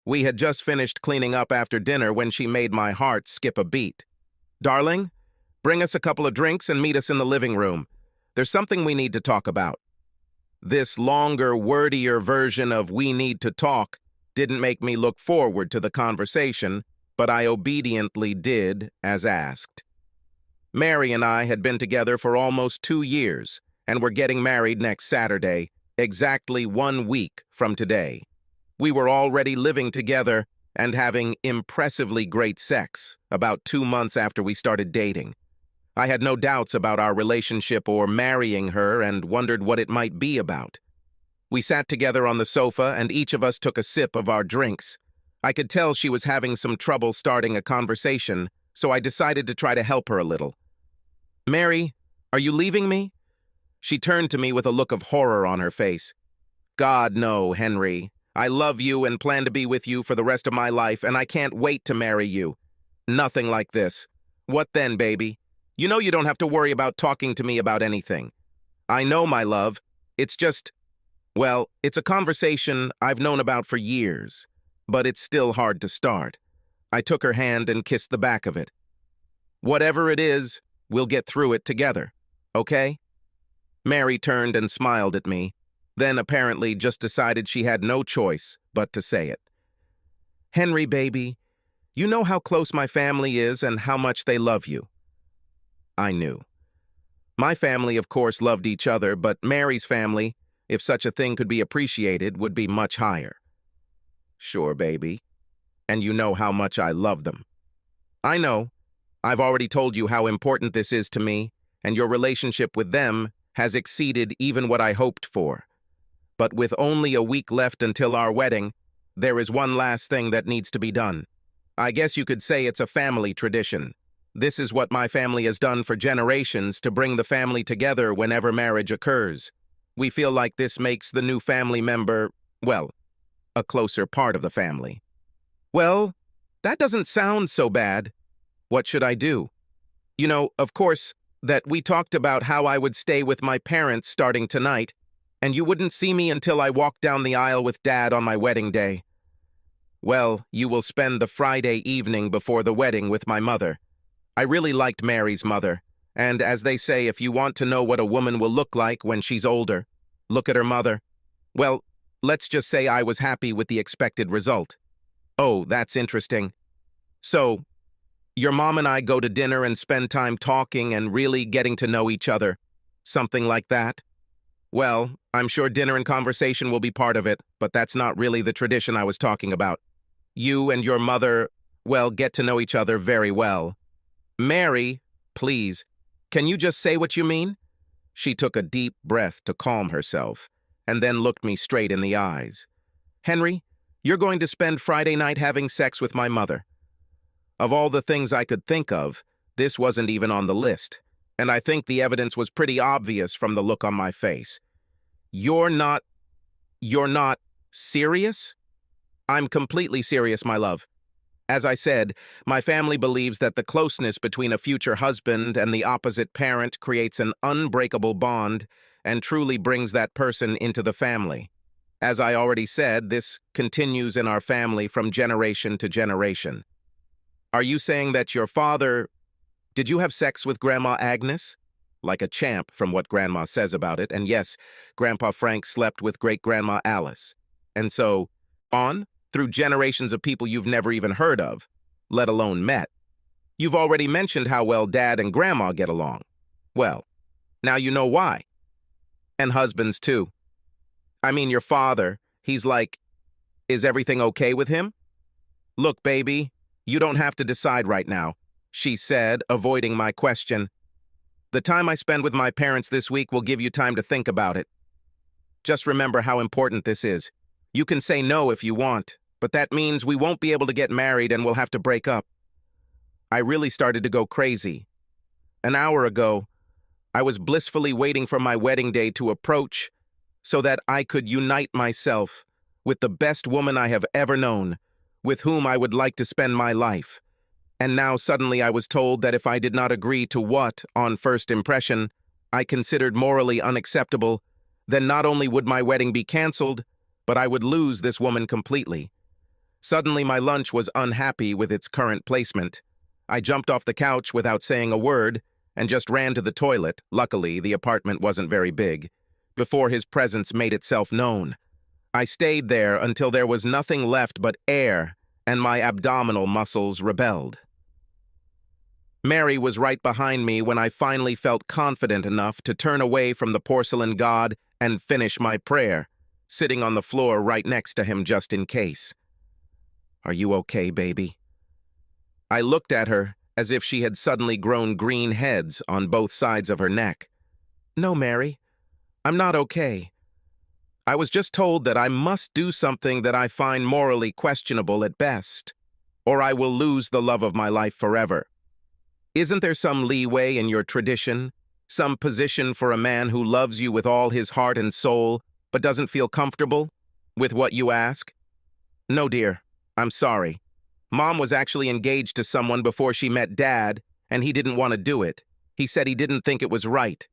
We had just finished cleaning up after dinner when she made my heart skip a beat. "Darling, bring us a couple of drinks and meet us in the living room. There's something we need to talk about." This longer, wordier version of "we need to talk" didn't make me look forward to the conversation, but I obediently did as asked. Mary and I had been together for almost 2 years, and were getting married next Saturday, exactly 1 week from today. We were already living together and having impressively great sex about 2 months after we started dating. I had no doubts about our relationship or marrying her and wondered what it might be about. We sat together on the sofa and each of us took a sip of our drinks. I could tell she was having some trouble starting a conversation, so I decided to try to help her a little. "Mary, are you leaving me?" She turned to me with a look of horror on her face. "God, no, Henry. I love you and plan to be with you for the rest of my life, and I can't wait to marry you. Nothing like this. What then, baby? You know you don't have to worry about talking to me about anything." "I know, my love. It's just, well, it's a conversation I've known about for years, but it's still hard to start." I took her hand and kissed the back of it. "Whatever it is, we'll get through it together, okay?" Mary turned and smiled at me, then apparently just decided she had no choice but to say it. "Henry, baby, you know how close my family is and how much they love you." I knew. My family, of course, loved each other, but Mary's family, if such a thing could be appreciated, would be much higher. "Sure, baby. And you know how much I love them." "I know. I've already told you how important this is to me, and your relationship with them has exceeded even what I hoped for. But with only a week left until our wedding, there is one last thing that needs to be done. I guess you could say it's a family tradition. This is what my family has done for generations to bring the family together whenever marriage occurs. We feel like this makes the new family member, well, a closer part of the family." "Well, that doesn't sound so bad. What should I do?" "You know, of course, that we talked about how I would stay with my parents starting tonight, and you wouldn't see me until I walked down the aisle with Dad on my wedding day. Well, you will spend the Friday evening before the wedding with my mother. I really liked Mary's mother, and as they say, if you want to know what a woman will look like when she's older, look at her mother. Well, let's just say I was happy with the expected result." "Oh, that's interesting. So, your mom and I go to dinner and spend time talking and really getting to know each other. Something like that?" "Well, I'm sure dinner and conversation will be part of it, but that's not really the tradition I was talking about. You and your mother, well, get to know each other very well." "Mary, please, can you just say what you mean?" She took a deep breath to calm herself, and then looked me straight in the eyes. "Henry, you're going to spend Friday night having sex with my mother." Of all the things I could think of, this wasn't even on the list, and I think the evidence was pretty obvious from the look on my face. You're not serious?" "I'm completely serious, my love. As I said, my family believes that the closeness between a future husband and the opposite parent creates an unbreakable bond and truly brings that person into the family. As I already said, this continues in our family from generation to generation." "Are you saying that your father... Did you have sex with Grandma Agnes?" "Like a champ, from what Grandma says about it, and yes, Grandpa Frank slept with Great-Grandma Alice. And so, on, through generations of people you've never even heard of, let alone met. You've already mentioned how well Dad and Grandma get along. Well, now you know why. And husbands, too. I mean, your father, he's like, is everything okay with him?" "Look, baby, you don't have to decide right now," she said, avoiding my question. "The time I spend with my parents this week will give you time to think about it. Just remember how important this is. You can say no if you want, but that means we won't be able to get married and we'll have to break up." I really started to go crazy. An hour ago, I was blissfully waiting for my wedding day to approach so that I could unite myself with the best woman I have ever known, with whom I would like to spend my life. And now suddenly I was told that if I did not agree to what, on first impression, I considered morally unacceptable, then not only would my wedding be canceled, but I would lose this woman completely. Suddenly, my lunch was unhappy with its current placement. I jumped off the couch without saying a word and just ran to the toilet. Luckily, the apartment wasn't very big, before his presence made itself known. I stayed there until there was nothing left but air, and my abdominal muscles rebelled. Mary was right behind me when I finally felt confident enough to turn away from the porcelain god and finish my prayer, sitting on the floor right next to him just in case. "Are you okay, baby?" I looked at her as if she had suddenly grown green heads on both sides of her neck. "No, Mary, I'm not okay. I was just told that I must do something that I find morally questionable at best, or I will lose the love of my life forever. Isn't there some leeway in your tradition, some position for a man who loves you with all his heart and soul, but doesn't feel comfortable with what you ask?" "No, dear, I'm sorry. Mom was actually engaged to someone before she met Dad, and he didn't want to do it. He said he didn't think it was right.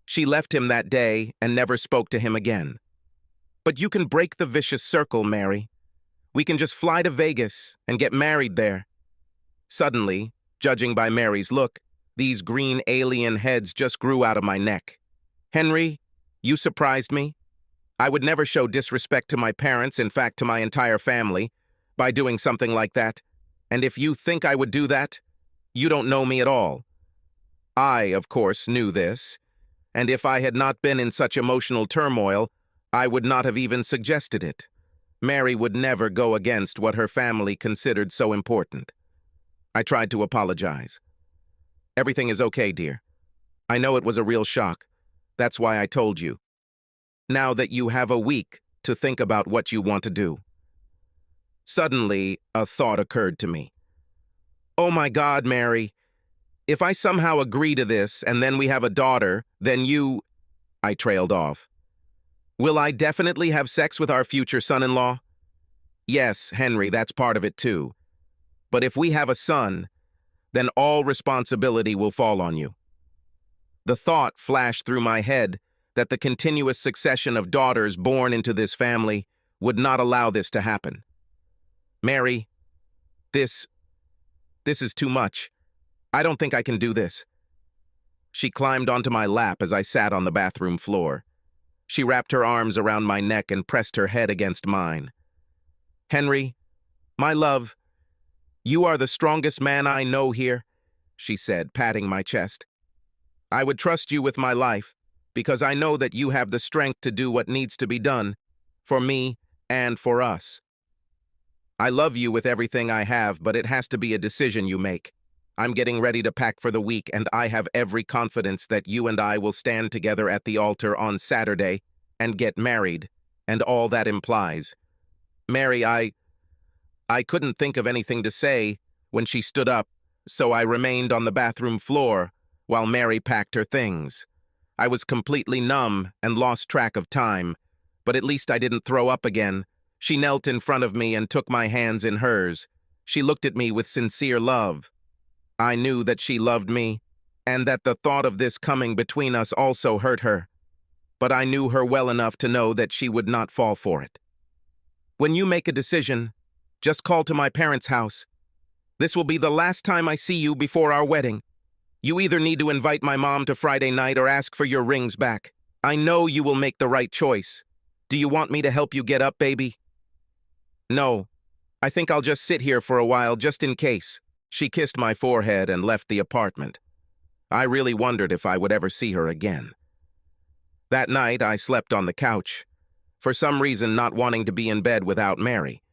She left him that day and never spoke to him again." "But you can break the vicious circle, Mary. We can just fly to Vegas and get married there." Suddenly, judging by Mary's look, these green alien heads just grew out of my neck. "Henry, you surprised me. I would never show disrespect to my parents, in fact to my entire family, by doing something like that. And if you think I would do that, you don't know me at all." I, of course, knew this, and if I had not been in such emotional turmoil, I would not have even suggested it. Mary would never go against what her family considered so important. I tried to apologize. "Everything is okay, dear. I know it was a real shock. That's why I told you. Now that you have a week to think about what you want to do." Suddenly, a thought occurred to me. "Oh my God, Mary. If I somehow agree to this and then we have a daughter, then you—" I trailed off. "Will I definitely have sex with our future son-in-law?" "Yes, Henry, that's part of it too. But if we have a son, then all responsibility will fall on you." The thought flashed through my head that the continuous succession of daughters born into this family would not allow this to happen. "Mary, this is too much. I don't think I can do this." She climbed onto my lap as I sat on the bathroom floor. She wrapped her arms around my neck and pressed her head against mine. "Henry, my love, you are the strongest man I know here," she said, patting my chest. "I would trust you with my life, because I know that you have the strength to do what needs to be done, for me and for us. I love you with everything I have, but it has to be a decision you make. I'm getting ready to pack for the week, and I have every confidence that you and I will stand together at the altar on Saturday and get married, and all that implies." "Mary, I couldn't think of anything to say when she stood up, so I remained on the bathroom floor while Mary packed her things. I was completely numb and lost track of time, but at least I didn't throw up again. She knelt in front of me and took my hands in hers. She looked at me with sincere love. I knew that she loved me, and that the thought of this coming between us also hurt her. But I knew her well enough to know that she would not fall for it. "When you make a decision, just call to my parents' house. This will be the last time I see you before our wedding. You either need to invite my mom to Friday night or ask for your rings back. I know you will make the right choice. Do you want me to help you get up, baby?" "No, I think I'll just sit here for a while just in case." She kissed my forehead and left the apartment. I really wondered if I would ever see her again. That night, I slept on the couch, for some reason not wanting to be in bed without Mary.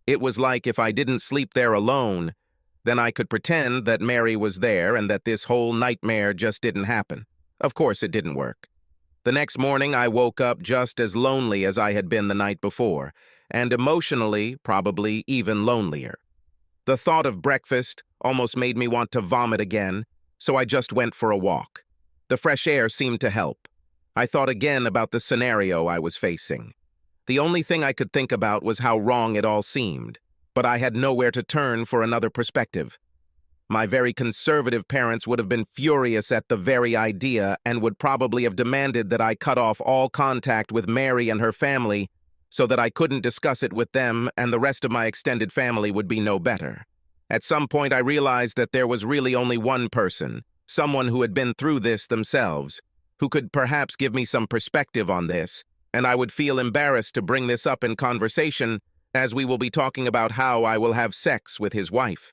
It was like if I didn't sleep there alone, then I could pretend that Mary was there and that this whole nightmare just didn't happen. Of course, it didn't work. The next morning, I woke up just as lonely as I had been the night before, and emotionally, probably even lonelier. The thought of breakfast almost made me want to vomit again, so I just went for a walk. The fresh air seemed to help. I thought again about the scenario I was facing. The only thing I could think about was how wrong it all seemed, but I had nowhere to turn for another perspective. My very conservative parents would have been furious at the very idea and would probably have demanded that I cut off all contact with Mary and her family so that I couldn't discuss it with them and the rest of my extended family would be no better. At some point, I realized that there was really only one person, someone who had been through this themselves, who could perhaps give me some perspective on this, and I would feel embarrassed to bring this up in conversation, as we will be talking about how I will have sex with his wife.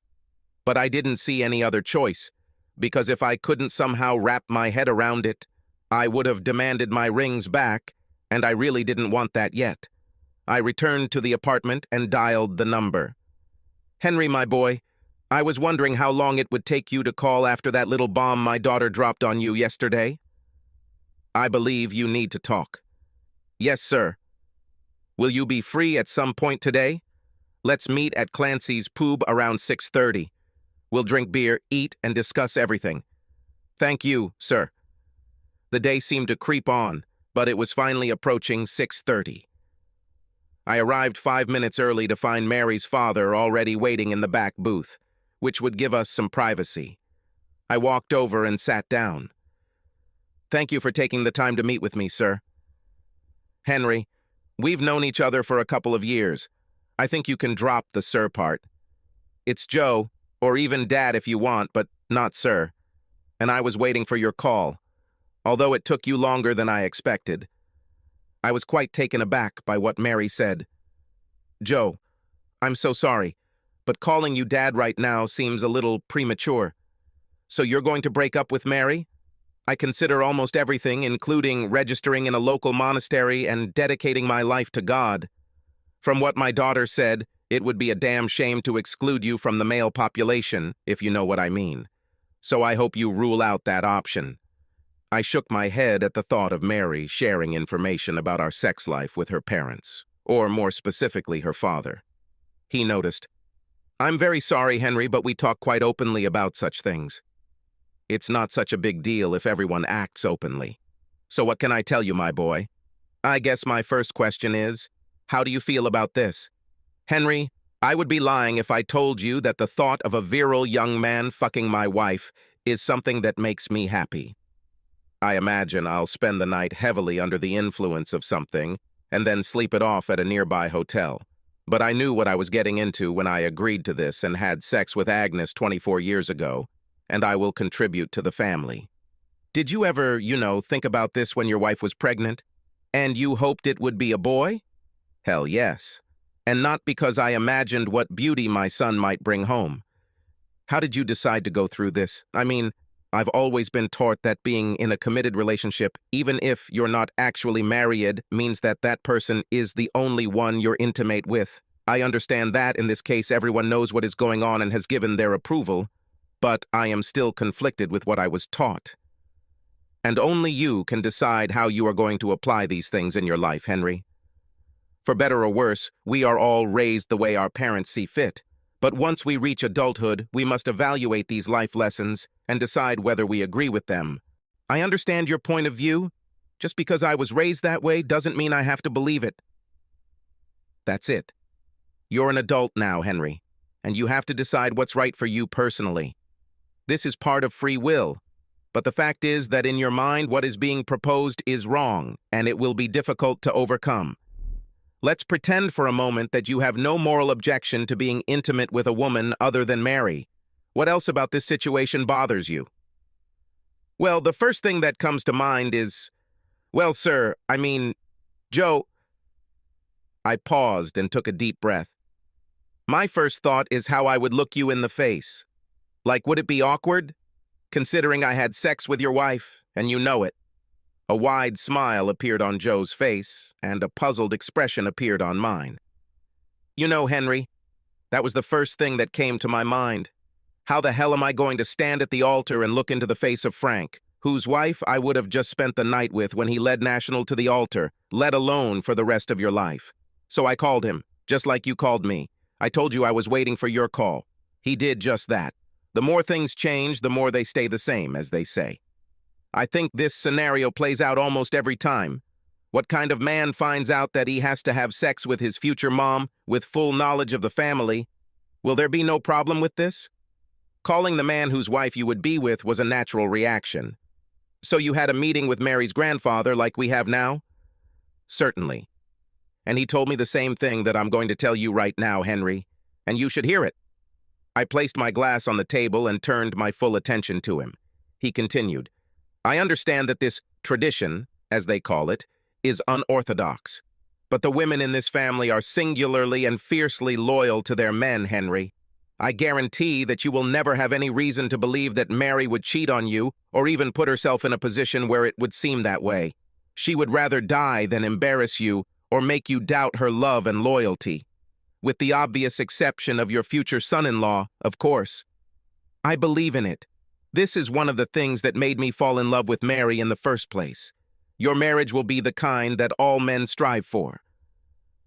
But I didn't see any other choice, because if I couldn't somehow wrap my head around it, I would have demanded my rings back, and I really didn't want that yet. I returned to the apartment and dialed the number. "Henry, my boy, I was wondering how long it would take you to call after that little bomb my daughter dropped on you yesterday. I believe you need to talk." "Yes, sir." "Will you be free at some point today? Let's meet at Clancy's Pub around 6:30. We'll drink beer, eat, and discuss everything." "Thank you, sir." The day seemed to creep on, but it was finally approaching 6:30. I arrived 5 minutes early to find Mary's father already waiting in the back booth, which would give us some privacy. I walked over and sat down. "Thank you for taking the time to meet with me, sir." "Henry, we've known each other for a couple of years. I think you can drop the sir part. It's Joe, or even Dad if you want, but not sir. And I was waiting for your call, although it took you longer than I expected." I was quite taken aback by what Mary said. "Joe, I'm so sorry, but calling you Dad right now seems a little premature. So you're going to break up with Mary? I consider almost everything, including registering in a local monastery and dedicating my life to God. From what my daughter said, it would be a damn shame to exclude you from the male population, if you know what I mean. So I hope you rule out that option." I shook my head at the thought of Mary sharing information about our sex life with her parents, or more specifically, her father. He noticed, "I'm very sorry, Henry, but we talk quite openly about such things. It's not such a big deal if everyone acts openly. So what can I tell you, my boy? I guess my first question is, how do you feel about this? Henry, I would be lying if I told you that the thought of a virile young man fucking my wife is something that makes me happy. I imagine I'll spend the night heavily under the influence of something and then sleep it off at a nearby hotel. But I knew what I was getting into when I agreed to this and had sex with Agnes 24 years ago, and I will contribute to the family. Did you ever, think about this when your wife was pregnant? And you hoped it would be a boy? Hell yes. And not because I imagined what beauty my son might bring home. How did you decide to go through this? I mean, I've always been taught that being in a committed relationship, even if you're not actually married, means that that person is the only one you're intimate with. I understand that in this case everyone knows what is going on and has given their approval, but I am still conflicted with what I was taught. And only you can decide how you are going to apply these things in your life, Henry. For better or worse, we are all raised the way our parents see fit. But once we reach adulthood, we must evaluate these life lessons and decide whether we agree with them. I understand your point of view. Just because I was raised that way doesn't mean I have to believe it. That's it. You're an adult now, Henry, and you have to decide what's right for you personally. This is part of free will. But the fact is that in your mind, what is being proposed is wrong, and it will be difficult to overcome. Let's pretend for a moment that you have no moral objection to being intimate with a woman other than Mary. What else about this situation bothers you? Well, the first thing that comes to mind is, well, sir, Joe. I paused and took a deep breath. My first thought is how I would look you in the face. Like, would it be awkward? Considering I had sex with your wife, and you know it. A wide smile appeared on Joe's face, and a puzzled expression appeared on mine. You know, Henry, that was the first thing that came to my mind. How the hell am I going to stand at the altar and look into the face of Frank, whose wife I would have just spent the night with when he led National to the altar, let alone for the rest of your life? So I called him, just like you called me. I told you I was waiting for your call. He did just that. The more things change, the more they stay the same, as they say. I think this scenario plays out almost every time. What kind of man finds out that he has to have sex with his future mom with full knowledge of the family? Will there be no problem with this? Calling the man whose wife you would be with was a natural reaction. So you had a meeting with Mary's grandfather like we have now? Certainly. And he told me the same thing that I'm going to tell you right now, Henry, and you should hear it. I placed my glass on the table and turned my full attention to him. He continued, I understand that this tradition, as they call it, is unorthodox. But the women in this family are singularly and fiercely loyal to their men, Henry. I guarantee that you will never have any reason to believe that Mary would cheat on you or even put herself in a position where it would seem that way. She would rather die than embarrass you or make you doubt her love and loyalty. With the obvious exception of your future son-in-law, of course. I believe in it. This is one of the things that made me fall in love with Mary in the first place. Your marriage will be the kind that all men strive for.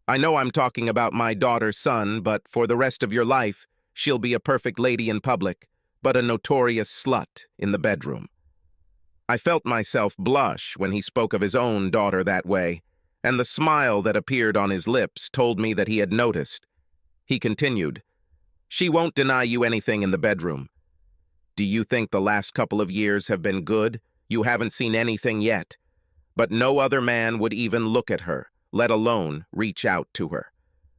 I know I'm talking about my daughter's son, but for the rest of your life, she'll be a perfect lady in public, but a notorious slut in the bedroom. I felt myself blush when he spoke of his own daughter that way, and the smile that appeared on his lips told me that he had noticed. He continued, She won't deny you anything in the bedroom. Do you think the last couple of years have been good? You haven't seen anything yet. But no other man would even look at her, let alone reach out to her.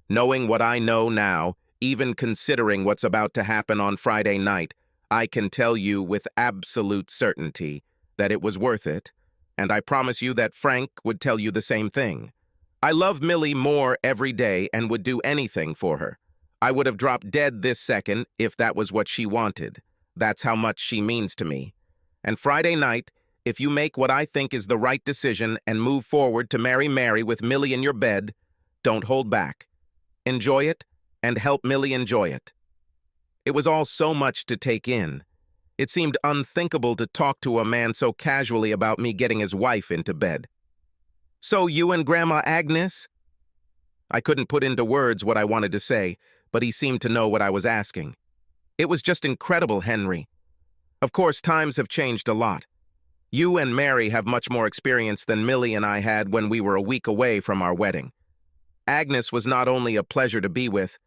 Knowing what I know now, even considering what's about to happen on Friday night, I can tell you with absolute certainty that it was worth it, and I promise you that Frank would tell you the same thing. I love Millie more every day and would do anything for her. I would have dropped dead this second if that was what she wanted. That's how much she means to me. And Friday night, if you make what I think is the right decision and move forward to marry Mary with Millie in your bed, don't hold back. Enjoy it and help Millie enjoy it. It was all so much to take in. It seemed unthinkable to talk to a man so casually about me getting his wife into bed. So you and Grandma Agnes? I couldn't put into words what I wanted to say, but he seemed to know what I was asking. It was just incredible, Henry. Of course, times have changed a lot. You and Mary have much more experience than Millie and I had when we were a week away from our wedding. Agnes was not only a pleasure to be with,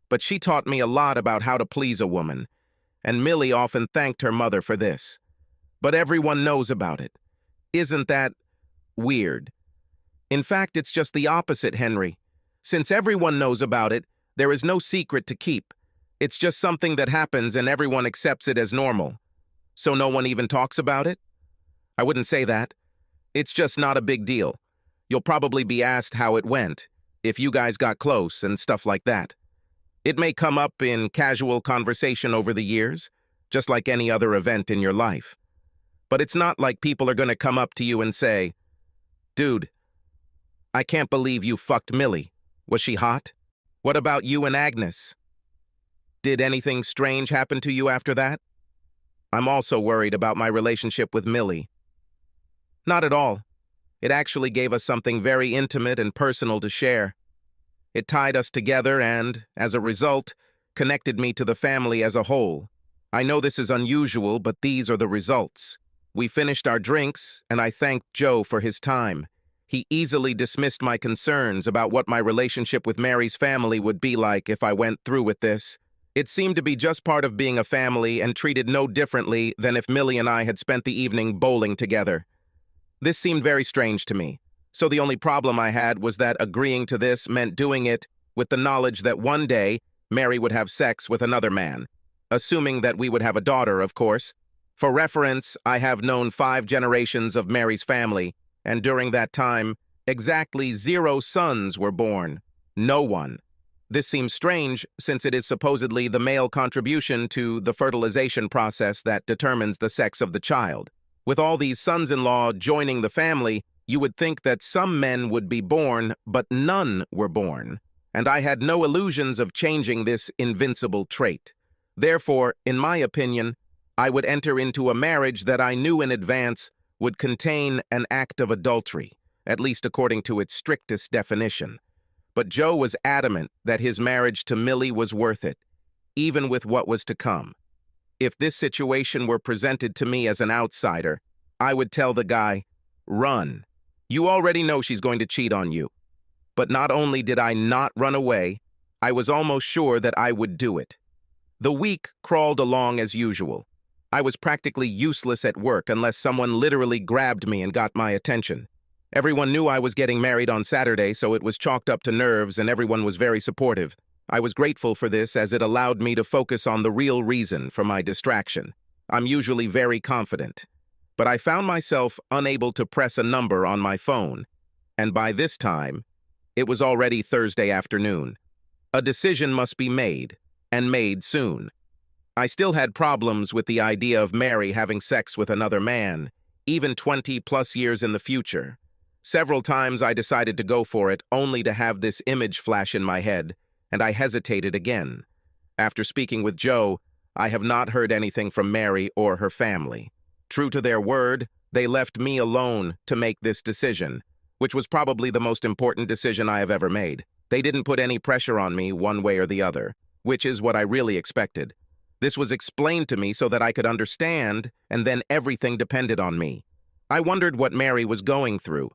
but she taught me a lot about how to please a woman, and Millie often thanked her mother for this. But everyone knows about it. Isn't that weird? In fact, it's just the opposite, Henry. Since everyone knows about it, there is no secret to keep. It's just something that happens and everyone accepts it as normal. So no one even talks about it? I wouldn't say that. It's just not a big deal. You'll probably be asked how it went, if you guys got close and stuff like that. It may come up in casual conversation over the years, just like any other event in your life. But it's not like people are going to come up to you and say, Dude, I can't believe you fucked Millie. Was she hot? What about you and Agnes? Did anything strange happen to you after that? I'm also worried about my relationship with Millie. Not at all. It actually gave us something very intimate and personal to share. It tied us together and, as a result, connected me to the family as a whole. I know this is unusual, but these are the results. We finished our drinks, and I thanked Joe for his time. He easily dismissed my concerns about what my relationship with Mary's family would be like if I went through with this. It seemed to be just part of being a family and treated no differently than if Millie and I had spent the evening bowling together. This seemed very strange to me. So the only problem I had was that agreeing to this meant doing it with the knowledge that one day Mary would have sex with another man, assuming that we would have a daughter, of course. For reference, I have known 5 generations of Mary's family, and during that time, exactly 0 sons were born. No one. This seems strange since it is supposedly the male contribution to the fertilization process that determines the sex of the child. With all these sons-in-law joining the family, you would think that some men would be born, but none were born, and I had no illusions of changing this invincible trait. Therefore, in my opinion, I would enter into a marriage that I knew in advance would contain an act of adultery, at least according to its strictest definition. But Joe was adamant that his marriage to Millie was worth it, even with what was to come. If this situation were presented to me as an outsider, I would tell the guy, run. You already know she's going to cheat on you. But not only did I not run away, I was almost sure that I would do it. The week crawled along as usual. I was practically useless at work unless someone literally grabbed me and got my attention. Everyone knew I was getting married on Saturday, so it was chalked up to nerves and everyone was very supportive. I was grateful for this as it allowed me to focus on the real reason for my distraction. I'm usually very confident, but I found myself unable to press a number on my phone, and by this time, it was already Thursday afternoon. A decision must be made, and made soon. I still had problems with the idea of Mary having sex with another man, even 20+ years in the future. Several times I decided to go for it, only to have this image flash in my head, and I hesitated again. After speaking with Joe, I have not heard anything from Mary or her family. True to their word, they left me alone to make this decision, which was probably the most important decision I have ever made. They didn't put any pressure on me one way or the other, which is what I really expected. This was explained to me so that I could understand, and then everything depended on me. I wondered what Mary was going through.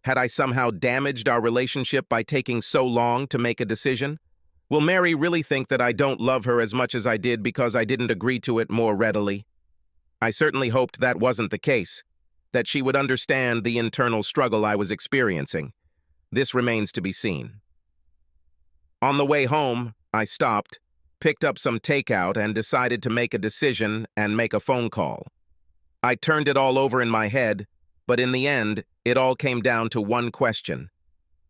Had I somehow damaged our relationship by taking so long to make a decision? Will Mary really think that I don't love her as much as I did because I didn't agree to it more readily? I certainly hoped that wasn't the case, that she would understand the internal struggle I was experiencing. This remains to be seen. On the way home, I stopped, picked up some takeout, and decided to make a decision and make a phone call. I turned it all over in my head, but in the end, it all came down to one question.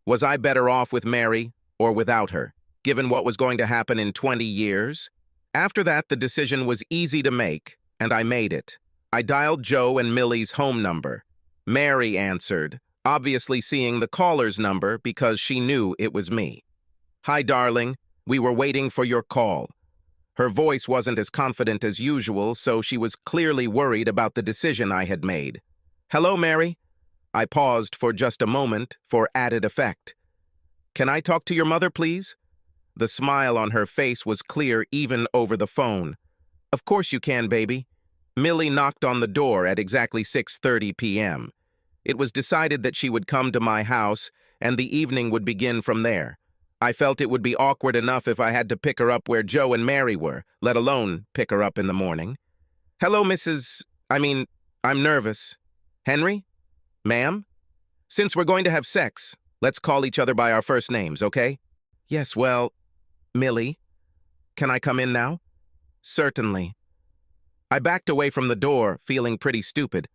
Was I better off with Mary or without her, given what was going to happen in 20 years? After that, the decision was easy to make, and I made it. I dialed Joe and Millie's home number. Mary answered, obviously seeing the caller's number because she knew it was me. "Hi, darling. We were waiting for your call." Her voice wasn't as confident as usual, so she was clearly worried about the decision I had made. "Hello, Mary." I paused for just a moment for added effect. "Can I talk to your mother, please?" The smile on her face was clear even over the phone. "Of course you can, baby." Millie knocked on the door at exactly 6:30 p.m. It was decided that she would come to my house, and the evening would begin from there. I felt it would be awkward enough if I had to pick her up where Joe and Mary were, let alone pick her up in the morning. "Hello, I'm nervous." "Henry? Ma'am? Since we're going to have sex, let's call each other by our first names, okay?" "Yes, well, Millie. Can I come in now?" "Certainly." I backed away from the door, feeling pretty stupid.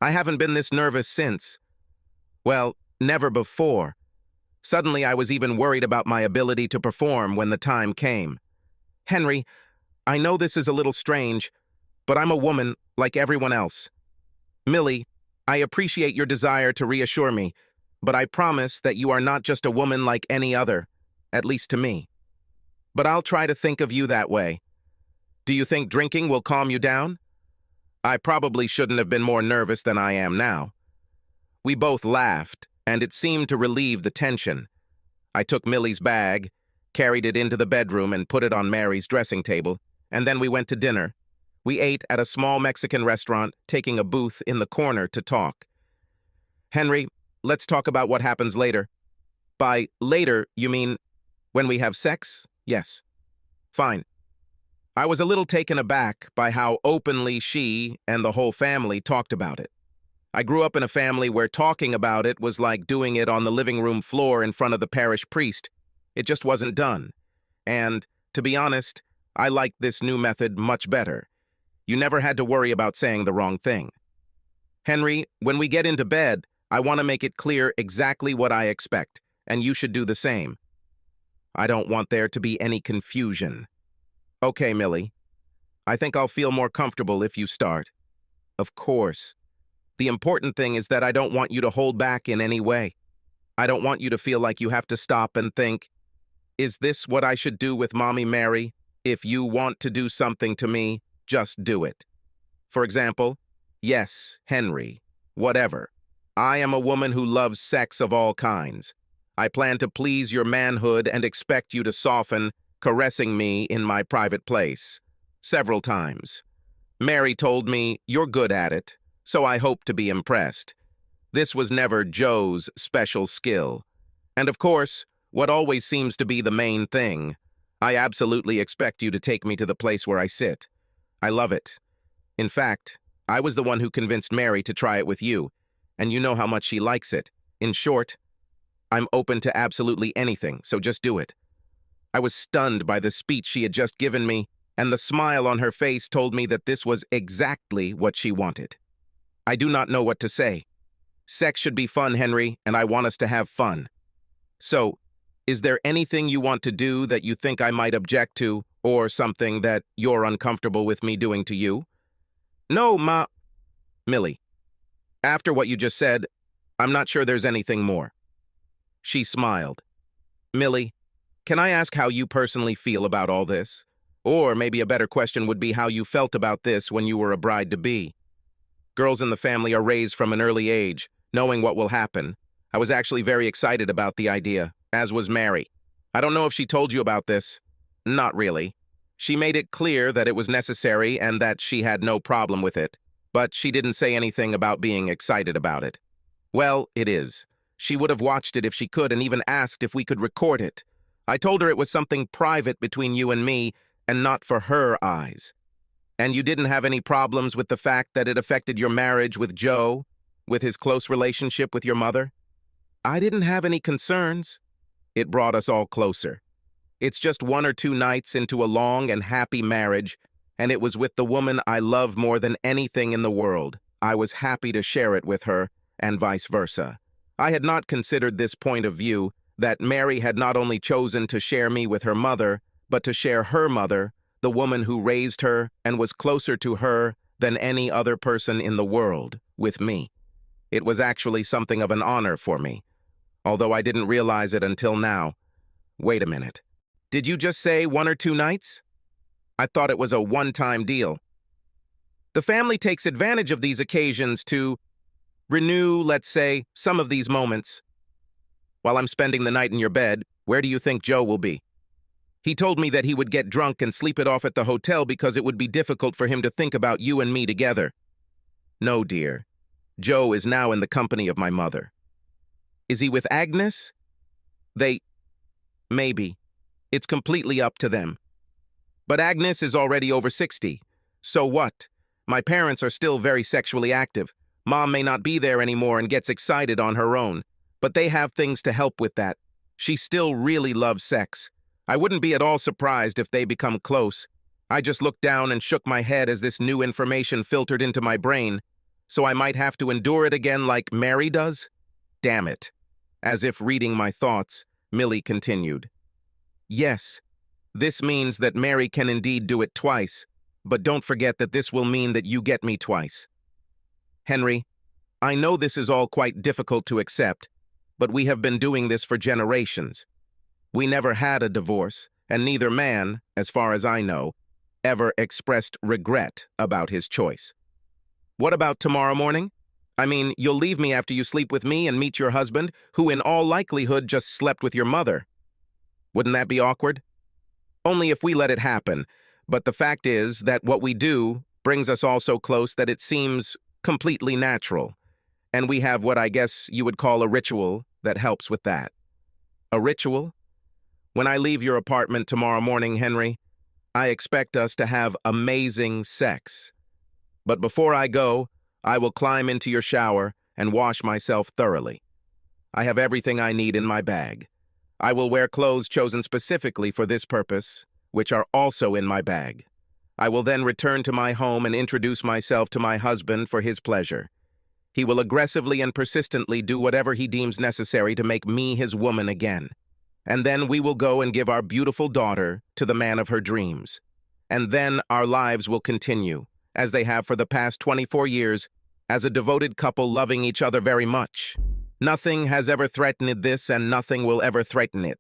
I haven't been this nervous since. Well, never before. Suddenly, I was even worried about my ability to perform when the time came. "Henry, I know this is a little strange, but I'm a woman like everyone else. Millie, I appreciate your desire to reassure me, but I promise that you are not just a woman like any other, at least to me. But I'll try to think of you that way. Do you think drinking will calm you down?" I probably shouldn't have been more nervous than I am now. We both laughed, and it seemed to relieve the tension. I took Millie's bag, carried it into the bedroom, and put it on Mary's dressing table, and then we went to dinner. We ate at a small Mexican restaurant, taking a booth in the corner to talk. "Henry, let's talk about what happens later." "By later, you mean when we have sex?" "Yes." "Fine." I was a little taken aback by how openly she and the whole family talked about it. I grew up in a family where talking about it was like doing it on the living room floor in front of the parish priest. It just wasn't done. And, to be honest, I liked this new method much better. You never had to worry about saying the wrong thing. "Henry, when we get into bed, I want to make it clear exactly what I expect, and you should do the same. I don't want there to be any confusion." "Okay, Millie. I think I'll feel more comfortable if you start." "Of course. The important thing is that I don't want you to hold back in any way. I don't want you to feel like you have to stop and think, is this what I should do with Mommy Mary? If you want to do something to me, just do it. For example, yes, Henry, whatever. I am a woman who loves sex of all kinds. I plan to please your manhood and expect you to soften, caressing me in my private place. Several times. Mary told me, you're good at it, so I hope to be impressed. This was never Joe's special skill. And of course, what always seems to be the main thing, I absolutely expect you to take me to the place where I sit. I love it. In fact, I was the one who convinced Mary to try it with you, and you know how much she likes it. In short, I'm open to absolutely anything, so just do it. I was stunned by the speech she had just given me, and the smile on her face told me that this was exactly what she wanted. I do not know what to say. Sex should be fun, Henry, and I want us to have fun. So, is there anything you want to do that you think I might object to, or something that you're uncomfortable with me doing to you? No, Millie. After what you just said, I'm not sure there's anything more. She smiled. Millie, can I ask how you personally feel about all this? Or maybe a better question would be how you felt about this when you were a bride-to-be. Girls in the family are raised from an early age, knowing what will happen. I was actually very excited about the idea, as was Mary. I don't know if she told you about this. Not really. She made it clear that it was necessary and that she had no problem with it, but she didn't say anything about being excited about it. Well, it is. She would have watched it if she could and even asked if we could record it. I told her it was something private between you and me and not for her eyes. And you didn't have any problems with the fact that it affected your marriage with Joe, with his close relationship with your mother? I didn't have any concerns. It brought us all closer. It's just 1 or 2 nights into a long and happy marriage, and it was with the woman I love more than anything in the world. I was happy to share it with her, and vice versa. I had not considered this point of view, that Mary had not only chosen to share me with her mother, but to share her mother, the woman who raised her and was closer to her than any other person in the world, with me. It was actually something of an honor for me, although I didn't realize it until now. Wait a minute. Did you just say 1 or 2 nights? I thought it was a one-time deal. The family takes advantage of these occasions to renew, let's say, some of these moments. While I'm spending the night in your bed, where do you think Joe will be? He told me that he would get drunk and sleep it off at the hotel because it would be difficult for him to think about you and me together. No, dear. Joe is now in the company of my mother. Is he with Agnes? Maybe. It's completely up to them. But Agnes is already over 60. So what? My parents are still very sexually active. Mom may not be there anymore and gets excited on her own, but they have things to help with that. She still really loves sex. I wouldn't be at all surprised if they become close. I just looked down and shook my head as this new information filtered into my brain, so I might have to endure it again like Mary does? Damn it. As if reading my thoughts, Millie continued. Yes, this means that Mary can indeed do it twice, but don't forget that this will mean that you get me twice. Henry, I know this is all quite difficult to accept, but we have been doing this for generations. We never had a divorce, and neither man, as far as I know, ever expressed regret about his choice. What about tomorrow morning? I mean, you'll leave me after you sleep with me and meet your husband, who in all likelihood just slept with your mother. Wouldn't that be awkward? Only if we let it happen, but the fact is that what we do brings us all so close that it seems completely natural, and we have what I guess you would call a ritual that helps with that. A ritual? When I leave your apartment tomorrow morning, Henry, I expect us to have amazing sex. But before I go, I will climb into your shower and wash myself thoroughly. I have everything I need in my bag. I will wear clothes chosen specifically for this purpose, which are also in my bag. I will then return to my home and introduce myself to my husband for his pleasure. He will aggressively and persistently do whatever he deems necessary to make me his woman again. And then we will go and give our beautiful daughter to the man of her dreams. And then our lives will continue, as they have for the past 24 years, as a devoted couple loving each other very much. Nothing has ever threatened this, and nothing will ever threaten it.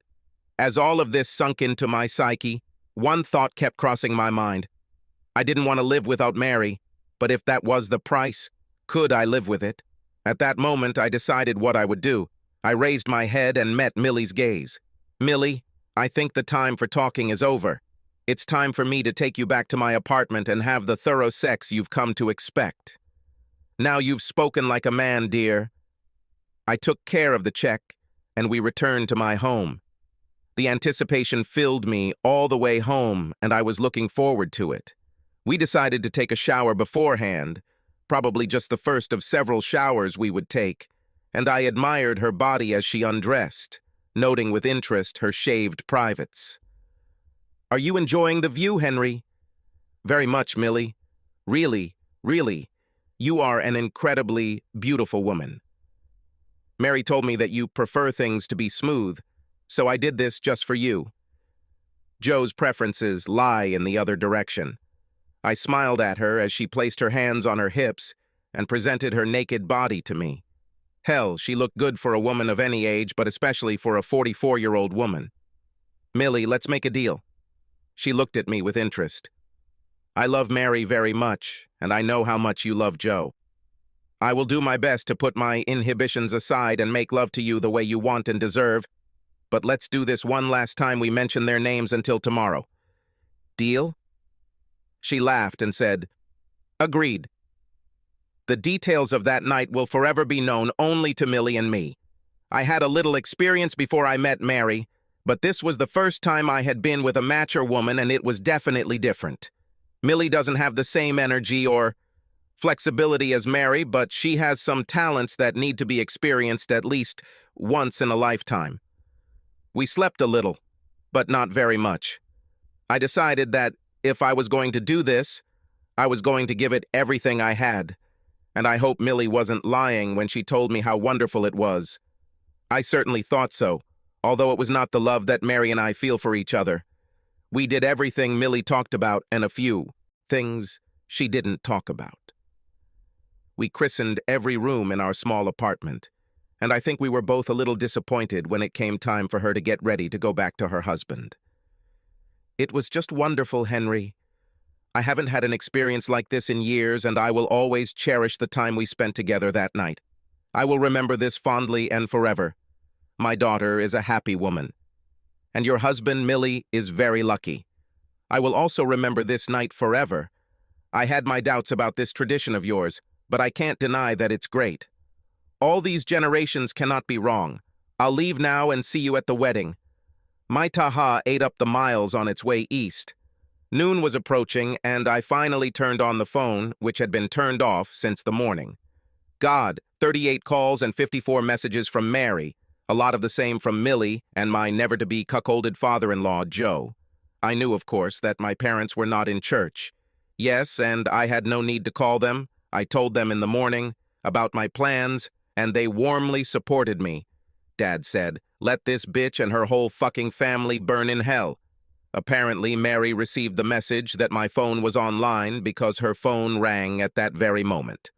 As all of this sunk into my psyche, one thought kept crossing my mind. I didn't want to live without Mary, but if that was the price, could I live with it? At that moment, I decided what I would do. I raised my head and met Millie's gaze. Millie, I think the time for talking is over. It's time for me to take you back to my apartment and have the thorough sex you've come to expect. Now you've spoken like a man, dear. I took care of the check, and we returned to my home. The anticipation filled me all the way home, and I was looking forward to it. We decided to take a shower beforehand, probably just the first of several showers we would take, and I admired her body as she undressed, noting with interest her shaved privates. "Are you enjoying the view, Henry?" "Very much, Millie. Really, really, you are an incredibly beautiful woman. Mary told me that you prefer things to be smooth, so I did this just for you." Joe's preferences lie in the other direction. I smiled at her as she placed her hands on her hips and presented her naked body to me. Hell, she looked good for a woman of any age, but especially for a 44-year-old woman. "Millie, let's make a deal." She looked at me with interest. "I love Mary very much, and I know how much you love Joe. I will do my best to put my inhibitions aside and make love to you the way you want and deserve, but let's do this one last time we mention their names until tomorrow. Deal?" She laughed and said, "Agreed." The details of that night will forever be known only to Millie and me. I had a little experience before I met Mary, but this was the first time I had been with a mature woman, and it was definitely different. Millie doesn't have the same energy or flexibility as Mary, but she has some talents that need to be experienced at least once in a lifetime. We slept a little, but not very much. I decided that if I was going to do this, I was going to give it everything I had, and I hope Millie wasn't lying when she told me how wonderful it was. I certainly thought so, although it was not the love that Mary and I feel for each other. We did everything Millie talked about and a few things she didn't talk about. We christened every room in our small apartment, and I think we were both a little disappointed when it came time for her to get ready to go back to her husband. "It was just wonderful, Henry. I haven't had an experience like this in years, and I will always cherish the time we spent together that night. I will remember this fondly and forever. My daughter is a happy woman, and your husband, Millie, is very lucky. I will also remember this night forever. I had my doubts about this tradition of yours, but I can't deny that it's great. All these generations cannot be wrong. I'll leave now and see you at the wedding." My Taha ate up the miles on its way east. Noon was approaching, and I finally turned on the phone, which had been turned off since the morning. God, 38 calls and 54 messages from Mary, a lot of the same from Millie and my never-to-be cuckolded father-in-law, Joe. I knew, of course, that my parents were not in church. Yes, and I had no need to call them. I told them in the morning about my plans, and they warmly supported me. Dad said, "Let this bitch and her whole fucking family burn in hell." Apparently, Mary received the message that my phone was online because her phone rang at that very moment.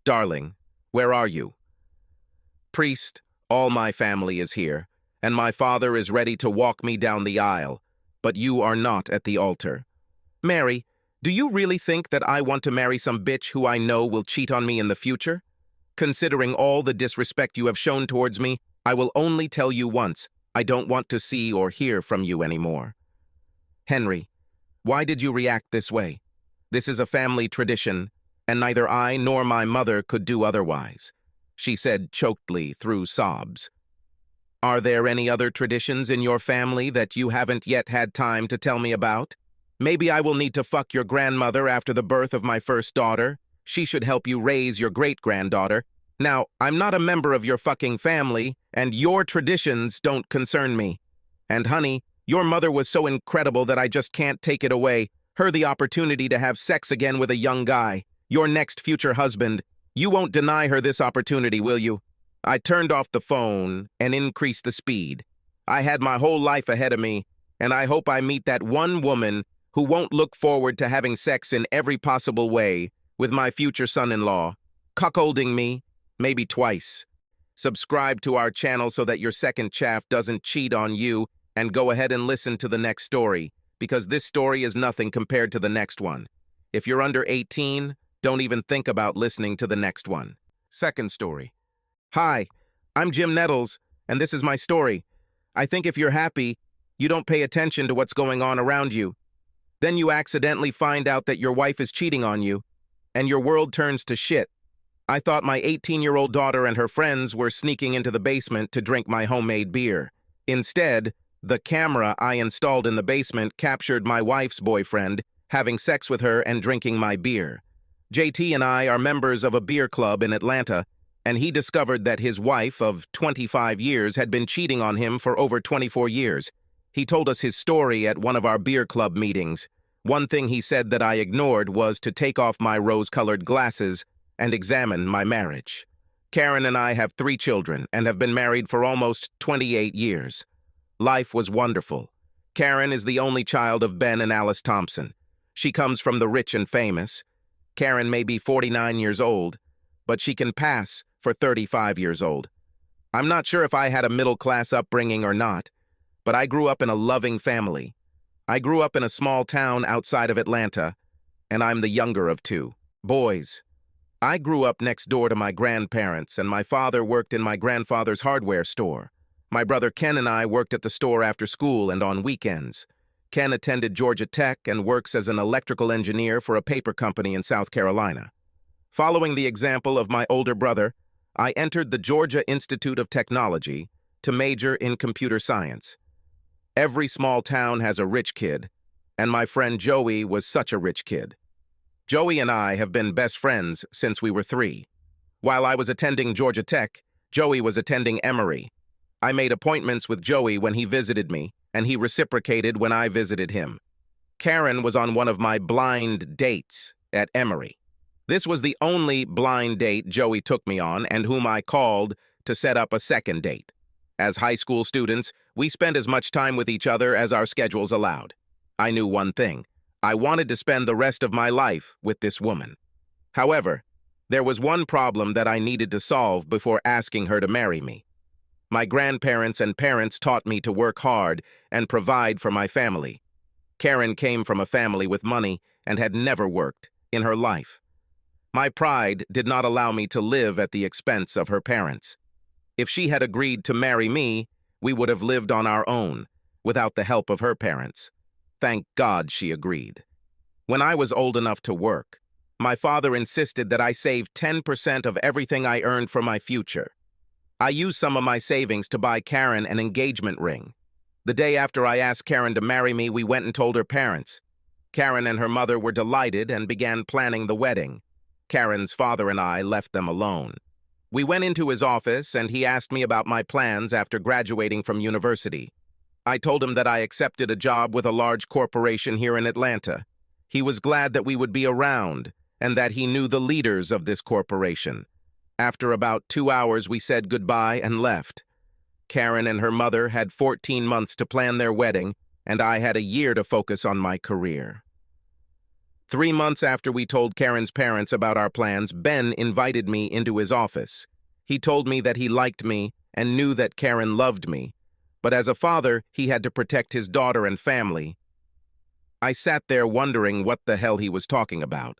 "Darling, where are you?" "Priest, all my family is here, and my father is ready to walk me down the aisle, but you are not at the altar." "Mary, do you really think that I want to marry some bitch who I know will cheat on me in the future? Considering all the disrespect you have shown towards me, I will only tell you once, I don't want to see or hear from you anymore." "Henry, why did you react this way? This is a family tradition, and neither I nor my mother could do otherwise," she said chokedly through sobs. "Are there any other traditions in your family that you haven't yet had time to tell me about? Maybe I will need to fuck your grandmother after the birth of my first daughter. She should help you raise your great-granddaughter. Now, I'm not a member of your fucking family, and your traditions don't concern me. And honey, your mother was so incredible that I just can't take it away. Her the opportunity to have sex again with a young guy, your next future husband. You won't deny her this opportunity, will you?" I turned off the phone and increased the speed. I had my whole life ahead of me, and I hope I meet that one woman who won't look forward to having sex in every possible way with my future son-in-law, cuckolding me, maybe twice. Subscribe to our channel so that your second chaff doesn't cheat on you, and go ahead and listen to the next story, because this story is nothing compared to the next one. If you're under 18, don't even think about listening to the next one. Second story. Hi, I'm Jim Nettles, and this is my story. I think if you're happy, you don't pay attention to what's going on around you. Then you accidentally find out that your wife is cheating on you, and your world turns to shit. I thought my 18-year-old daughter and her friends were sneaking into the basement to drink my homemade beer. Instead, the camera I installed in the basement captured my wife's boyfriend having sex with her and drinking my beer. JT and I are members of a beer club in Atlanta, and he discovered that his wife of 25 years had been cheating on him for over 24 years. He told us his story at one of our beer club meetings. One thing he said that I ignored was to take off my rose-colored glasses and examine my marriage. Karen and I have 3 children and have been married for almost 28 years. Life was wonderful. Karen is the only child of Ben and Alice Thompson. She comes from the rich and famous. Karen may be 49 years old, but she can pass for 35 years old. I'm not sure if I had a middle-class upbringing or not, but I grew up in a loving family. I grew up in a small town outside of Atlanta, and I'm the younger of 2 boys. I grew up next door to my grandparents, and my father worked in my grandfather's hardware store. My brother Ken and I worked at the store after school and on weekends. Ken attended Georgia Tech and works as an electrical engineer for a paper company in South Carolina. Following the example of my older brother, I entered the Georgia Institute of Technology to major in computer science. Every small town has a rich kid, and my friend Joey was such a rich kid. Joey and I have been best friends since we were 3. While I was attending Georgia Tech, Joey was attending Emory. I made appointments with Joey when he visited me, and he reciprocated when I visited him. Karen was on one of my blind dates at Emory. This was the only blind date Joey took me on and whom I called to set up a second date. As high school students, we spent as much time with each other as our schedules allowed. I knew one thing. I wanted to spend the rest of my life with this woman. However, there was one problem that I needed to solve before asking her to marry me. My grandparents and parents taught me to work hard and provide for my family. Karen came from a family with money and had never worked in her life. My pride did not allow me to live at the expense of her parents. If she had agreed to marry me, we would have lived on our own, without the help of her parents. Thank God she agreed. When I was old enough to work, my father insisted that I save 10% of everything I earned for my future. I used some of my savings to buy Karen an engagement ring. The day after I asked Karen to marry me, we went and told her parents. Karen and her mother were delighted and began planning the wedding. Karen's father and I left them alone. We went into his office and he asked me about my plans after graduating from university. I told him that I accepted a job with a large corporation here in Atlanta. He was glad that we would be around and that he knew the leaders of this corporation. After about 2 hours, we said goodbye and left. Karen and her mother had 14 months to plan their wedding, and I had a year to focus on my career. 3 months after we told Karen's parents about our plans, Ben invited me into his office. He told me that he liked me and knew that Karen loved me, but as a father, he had to protect his daughter and family. I sat there wondering what the hell he was talking about.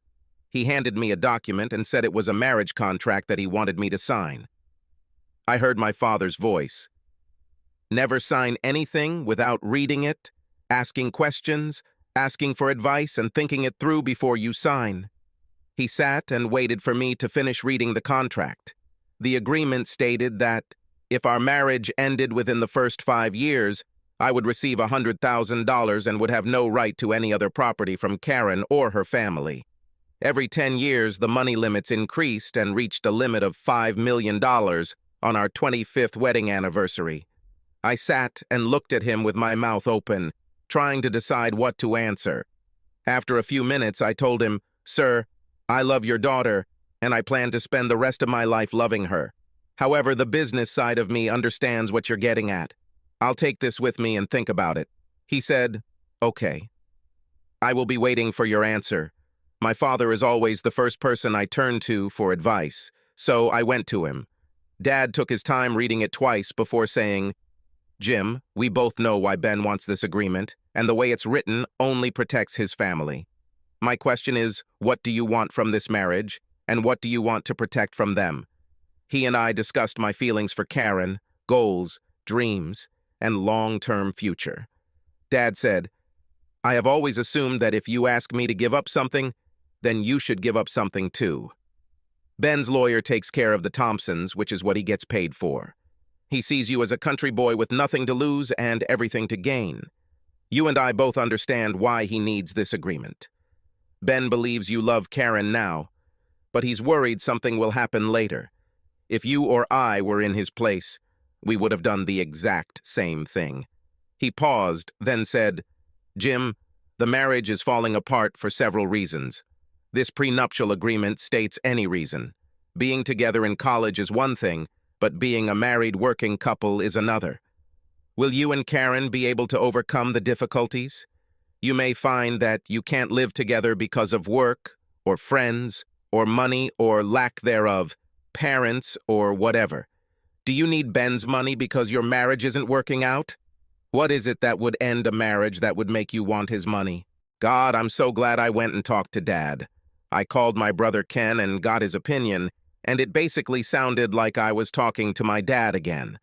He handed me a document and said it was a marriage contract that he wanted me to sign. I heard my father's voice. Never sign anything without reading it, asking questions, asking for advice, and thinking it through before you sign. He sat and waited for me to finish reading the contract. The agreement stated that if our marriage ended within the first 5 years, I would receive $100,000 and would have no right to any other property from Karen or her family. Every 10 years, the money limits increased and reached a limit of $5 million on our 25th wedding anniversary. I sat and looked at him with my mouth open, trying to decide what to answer. After a few minutes, I told him, "Sir, I love your daughter, and I plan to spend the rest of my life loving her. However, the business side of me understands what you're getting at. I'll take this with me and think about it." He said, "Okay. I will be waiting for your answer." My father is always the first person I turn to for advice, so I went to him. Dad took his time reading it twice before saying, "Jim, we both know why Ben wants this agreement, and the way it's written only protects his family. My question is, what do you want from this marriage, and what do you want to protect from them?" He and I discussed my feelings for Karen, goals, dreams, and long-term future. Dad said, "I have always assumed that if you ask me to give up something, then you should give up something too." Ben's lawyer takes care of the Thompsons, which is what he gets paid for. He sees you as a country boy with nothing to lose and everything to gain. You and I both understand why he needs this agreement. Ben believes you love Karen now, but he's worried something will happen later. If you or I were in his place, we would have done the exact same thing. He paused, then said, Jim, the marriage is falling apart for several reasons. This prenuptial agreement states any reason. Being together in college is one thing, but being a married working couple is another. Will you and Karen be able to overcome the difficulties? You may find that you can't live together because of work, or friends, or money, or lack thereof, parents, or whatever. Do you need Ben's money because your marriage isn't working out? What is it that would end a marriage that would make you want his money? God, I'm so glad I went and talked to Dad. I called my brother Ken and got his opinion, and it basically sounded like I was talking to my dad again.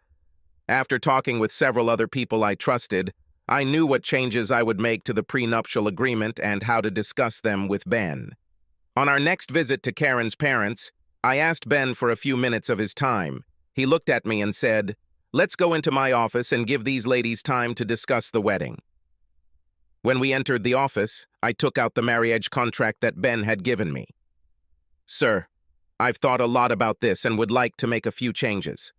After talking with several other people I trusted, I knew what changes I would make to the prenuptial agreement and how to discuss them with Ben. On our next visit to Karen's parents, I asked Ben for a few minutes of his time. He looked at me and said, "Let's go into my office and give these ladies time to discuss the wedding." When we entered the office, I took out the marriage contract that Ben had given me. "Sir, I've thought a lot about this and would like to make a few changes."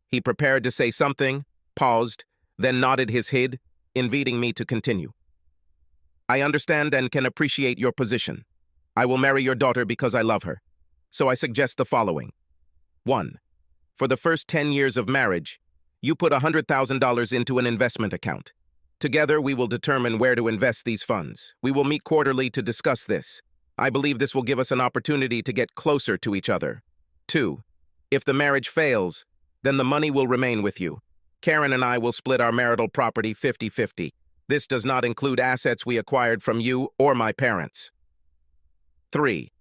He prepared to say something, paused, then nodded his head, inviting me to continue. "I understand and can appreciate your position. I will marry your daughter because I love her. So I suggest the following. 1. For the first 10 years of marriage, you put $100,000 into an investment account. Together, we will determine where to invest these funds. We will meet quarterly to discuss this. I believe this will give us an opportunity to get closer to each other. 2. If the marriage fails, then the money will remain with you. Karen and I will split our marital property 50-50. This does not include assets we acquired from you or my parents. 3.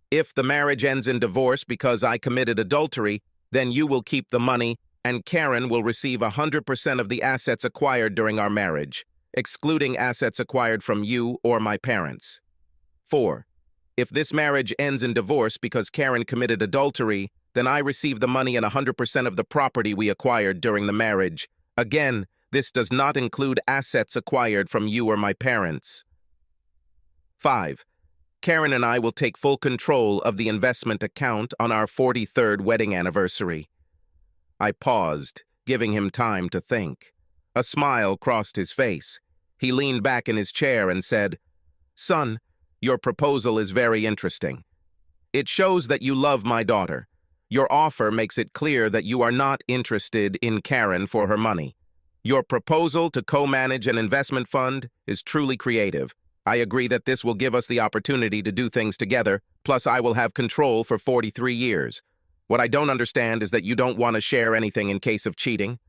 If the marriage ends in divorce because I committed adultery, then you will keep the money and Karen will receive 100% of the assets acquired during our marriage, excluding assets acquired from you or my parents. 4. If this marriage ends in divorce because Karen committed adultery, then I receive the money and 100% of the property we acquired during the marriage. Again, this does not include assets acquired from you or my parents. 5. Karen and I will take full control of the investment account on our 43rd wedding anniversary. I paused, giving him time to think. A smile crossed his face. He leaned back in his chair and said, "Son, your proposal is very interesting. It shows that you love my daughter. Your offer makes it clear that you are not interested in Karen for her money. Your proposal to co-manage an investment fund is truly creative. I agree that this will give us the opportunity to do things together, plus I will have control for 43 years. What I don't understand is that you don't want to share anything in case of cheating.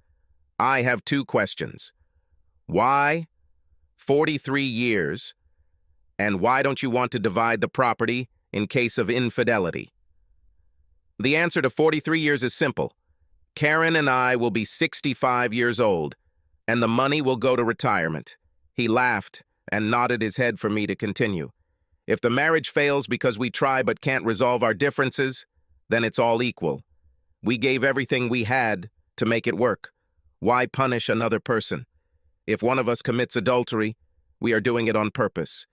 I have 2 questions. Why 43 years? And why don't you want to divide the property in case of infidelity?" The answer to 43 years is simple. Karen and I will be 65 years old, and the money will go to retirement. He laughed and nodded his head for me to continue. If the marriage fails because we try but can't resolve our differences, then it's all equal. We gave everything we had to make it work. Why punish another person? If one of us commits adultery, we are doing it on purpose,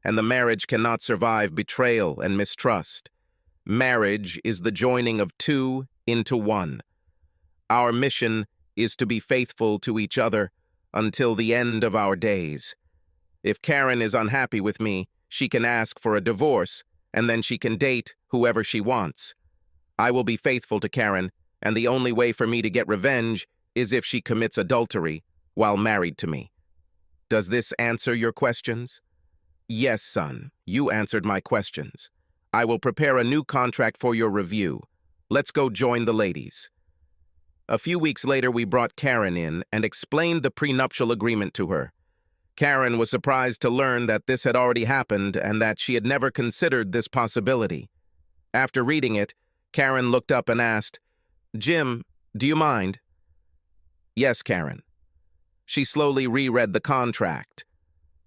and the marriage cannot survive betrayal and mistrust. Marriage is the joining of 2 into 1. Our mission is to be faithful to each other until the end of our days. If Karen is unhappy with me, she can ask for a divorce, and then she can date whoever she wants. I will be faithful to Karen, and the only way for me to get revenge is if she commits adultery while married to me. Does this answer your questions? Yes, son, you answered my questions. I will prepare a new contract for your review. Let's go join the ladies. A few weeks later, we brought Karen in and explained the prenuptial agreement to her. Karen was surprised to learn that this had already happened and that she had never considered this possibility. After reading it, Karen looked up and asked, "Jim, do you mind?" "Yes, Karen." She slowly reread the contract.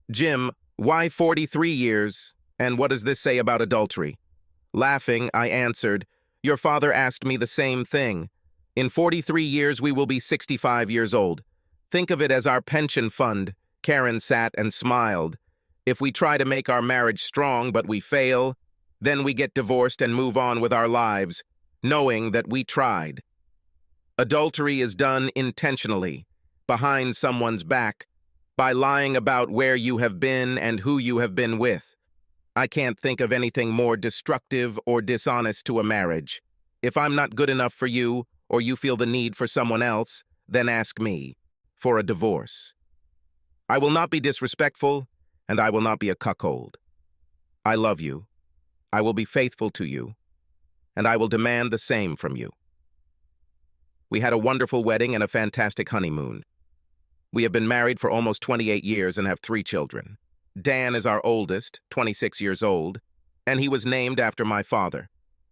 "Jim, why 43 years? And what does this say about adultery?" Laughing, I answered, "Your father asked me the same thing. In 43 years, we will be 65 years old. Think of it as our pension fund." Karen sat and smiled. "If we try to make our marriage strong but we fail, then we get divorced and move on with our lives. knowing that we tried. Adultery is done intentionally, behind someone's back, by lying about where you have been and who you have been with. I can't think of anything more destructive or dishonest to a marriage. If I'm not good enough for you, or you feel the need for someone else, then ask me for a divorce. I will not be disrespectful, and I will not be a cuckold. I love you. I will be faithful to you, and I will demand the same from you. We had a wonderful wedding and a fantastic honeymoon. We have been married for almost 28 years and have 3 children. Dan is our oldest, 26 years old, and he was named after my father.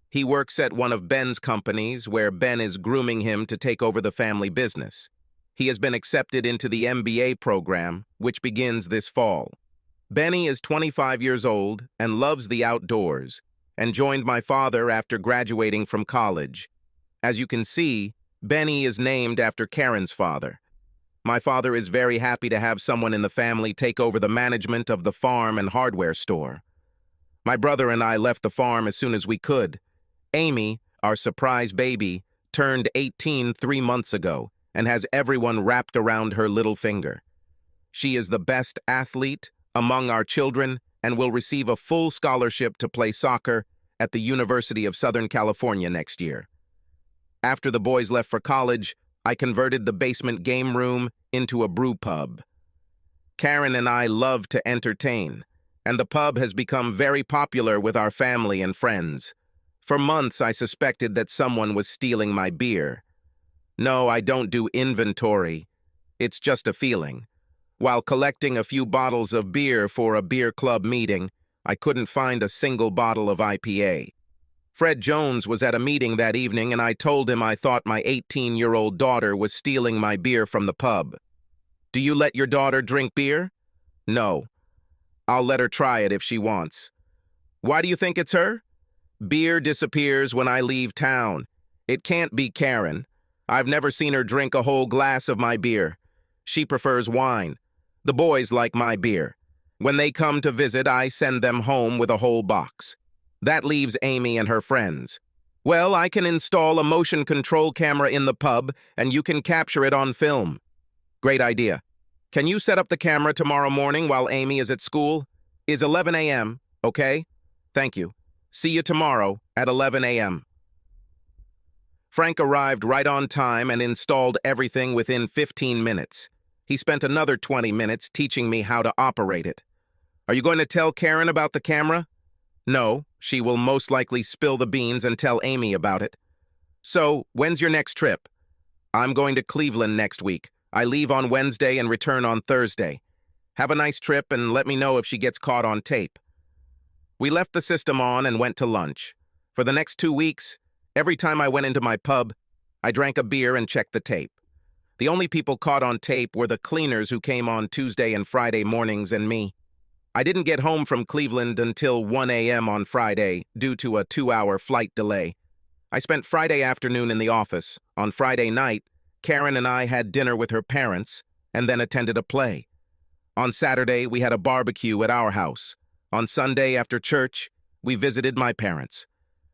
He works at one of Ben's companies where Ben is grooming him to take over the family business. He has been accepted into the MBA program, which begins this fall. Benny is 25 years old and loves the outdoors, and joined my father after graduating from college. As you can see, Benny is named after Karen's father. My father is very happy to have someone in the family take over the management of the farm and hardware store. My brother and I left the farm as soon as we could. Amy, our surprise baby, turned 18 3 months ago and has everyone wrapped around her little finger. She is the best athlete among our children and will receive a full scholarship to play soccer at the University of Southern California next year. After the boys left for college, I converted the basement game room into a brew pub. Karen and I love to entertain, and the pub has become very popular with our family and friends. For months, I suspected that someone was stealing my beer. No, I don't do inventory. It's just a feeling. While collecting a few bottles of beer for a beer club meeting, I couldn't find a single bottle of IPA. Fred Jones was at a meeting that evening, and I told him I thought my 18-year-old daughter was stealing my beer from the pub. Do you let your daughter drink beer? No. I'll let her try it if she wants. Why do you think it's her? Beer disappears when I leave town. It can't be Karen. I've never seen her drink a whole glass of my beer. She prefers wine. The boys like my beer. When they come to visit, I send them home with a whole box. That leaves Amy and her friends. Well, I can install a motion control camera in the pub, and you can capture it on film. Great idea. Can you set up the camera tomorrow morning while Amy is at school? Is 11 a.m., okay? Thank you. See you tomorrow at 11 a.m. Frank arrived right on time and installed everything within 15 minutes. He spent another 20 minutes teaching me how to operate it. Are you going to tell Karen about the camera? No, she will most likely spill the beans and tell Amy about it. So, when's your next trip? I'm going to Cleveland next week. I leave on Wednesday and return on Thursday. Have a nice trip and let me know if she gets caught on tape. We left the system on and went to lunch. For the next 2 weeks, every time I went into my pub, I drank a beer and checked the tape. The only people caught on tape were the cleaners who came on Tuesday and Friday mornings and me. I didn't get home from Cleveland until 1 a.m. on Friday due to a 2-hour flight delay. I spent Friday afternoon in the office. On Friday night, Karen and I had dinner with her parents and then attended a play. On Saturday, we had a barbecue at our house. On Sunday after church, we visited my parents.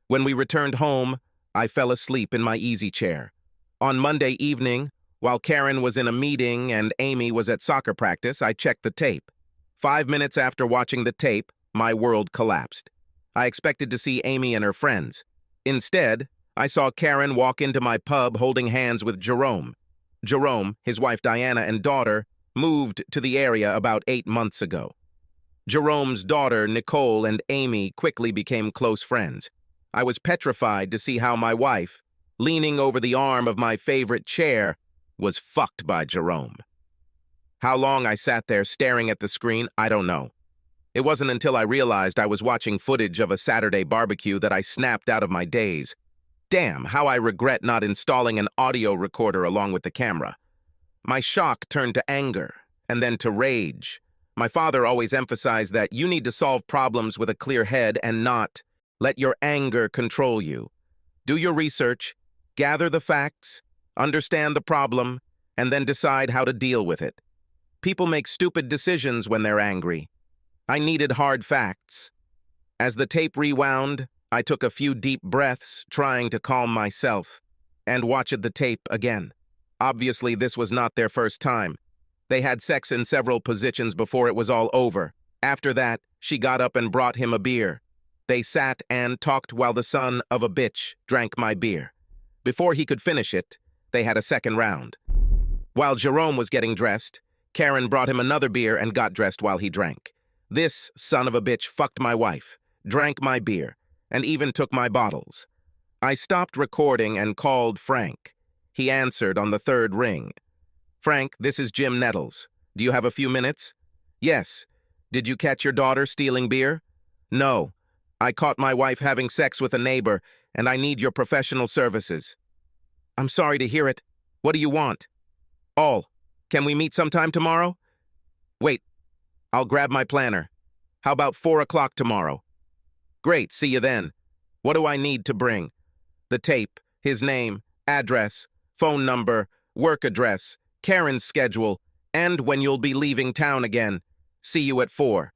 When we returned home, I fell asleep in my easy chair. On Monday evening, while Karen was in a meeting and Amy was at soccer practice, I checked the tape. 5 minutes after watching the tape, my world collapsed. I expected to see Amy and her friends. Instead, I saw Karen walk into my pub holding hands with Jerome. Jerome, his wife Diana, and daughter moved to the area about 8 months ago. Jerome's daughter, Nicole, and Amy quickly became close friends. I was petrified to see how my wife, leaning over the arm of my favorite chair, was fucked by Jerome. How long I sat there staring at the screen, I don't know. It wasn't until I realized I was watching footage of a Saturday barbecue that I snapped out of my daze. Damn, how I regret not installing an audio recorder along with the camera. My shock turned to anger, and then to rage. My father always emphasized that you need to solve problems with a clear head and not let your anger control you. Do your research, gather the facts, understand the problem, and then decide how to deal with it. People make stupid decisions when they're angry. I needed hard facts. As the tape rewound, I took a few deep breaths, trying to calm myself, and watched the tape again. Obviously, this was not their first time. They had sex in several positions before it was all over. After that, she got up and brought him a beer. They sat and talked while the son of a bitch drank my beer. Before he could finish it, they had a second round. While Jerome was getting dressed, Karen brought him another beer and got dressed while he drank. This son of a bitch fucked my wife, drank my beer, and even took my bottles. I stopped recording and called Frank. He answered on the third ring. "Frank, this is Jim Nettles. Do you have a few minutes?" "Yes. Did you catch your daughter stealing beer?" "No. I caught my wife having sex with a neighbor, and I need your professional services." "I'm sorry to hear it. What do you want?" "All. Can we meet sometime tomorrow?" "Wait. I'll grab my planner. How about 4 o'clock tomorrow?" "Great. See you then. What do I need to bring?" "The tape, his name, address, phone number, work address, Karen's schedule, and when you'll be leaving town again. See you at 4.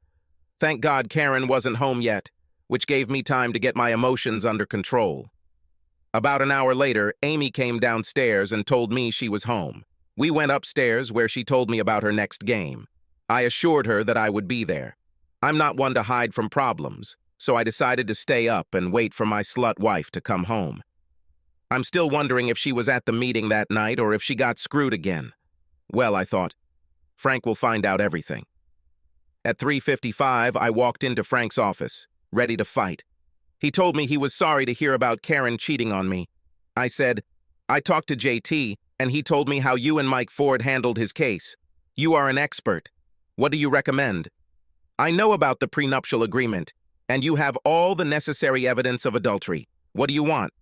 Thank God Karen wasn't home yet, which gave me time to get my emotions under control. About an hour later, Amy came downstairs and told me she was home. We went upstairs where she told me about her next game. I assured her that I would be there. I'm not one to hide from problems, so I decided to stay up and wait for my slut wife to come home. I'm still wondering if she was at the meeting that night or if she got screwed again. Well, I thought, Frank will find out everything. At 3:55, I walked into Frank's office, ready to fight. He told me he was sorry to hear about Karen cheating on me. I said, "I talked to JT, and he told me how you and Mike Ford handled his case. You are an expert. What do you recommend?" "I know about the prenuptial agreement, and you have all the necessary evidence of adultery. What do you want?"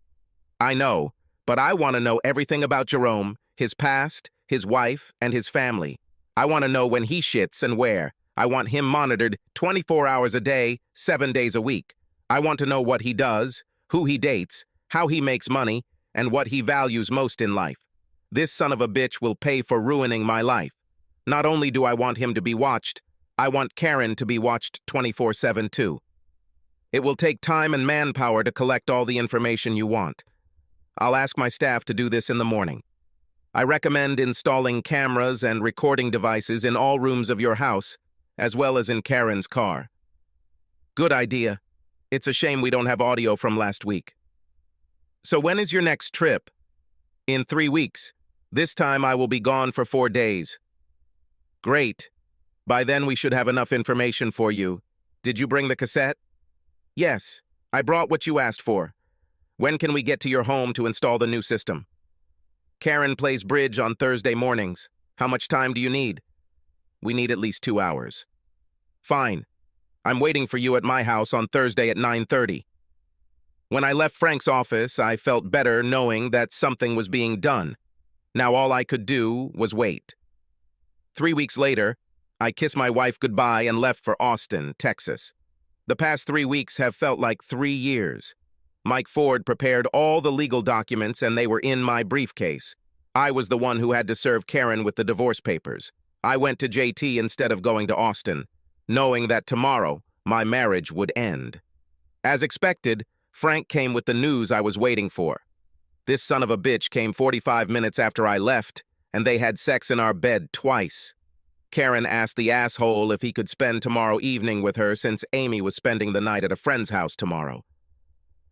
"I know, but I want to know everything about Jerome, his past, his wife, and his family. I want to know when he shits and where. I want him monitored 24 hours a day, 7 days a week. I want to know what he does, who he dates, how he makes money, and what he values most in life. This son of a bitch will pay for ruining my life. Not only do I want him to be watched, I want Karen to be watched 24/7 too. It will take time and manpower to collect all the information you want. I'll ask my staff to do this in the morning. I recommend installing cameras and recording devices in all rooms of your house, as well as in Karen's car." "Good idea. It's a shame we don't have audio from last week." "So when is your next trip?" "In 3 weeks. This time I will be gone for 4 days." "Great. By then we should have enough information for you. Did you bring the cassette?" "Yes. I brought what you asked for. When can we get to your home to install the new system?" "Karen plays bridge on Thursday mornings. How much time do you need?" "We need at least 2 hours." "Fine. I'm waiting for you at my house on Thursday at 9:30. When I left Frank's office, I felt better knowing that something was being done. Now all I could do was wait. 3 weeks later, I kissed my wife goodbye and left for Austin, Texas. The past 3 weeks have felt like 3 years. Mike Ford prepared all the legal documents and they were in my briefcase. I was the one who had to serve Karen with the divorce papers. I went to JT instead of going to Austin, knowing that tomorrow my marriage would end. As expected, Frank came with the news I was waiting for. This son of a bitch came 45 minutes after I left, and they had sex in our bed twice. Karen asked the asshole if he could spend tomorrow evening with her since Amy was spending the night at a friend's house tomorrow.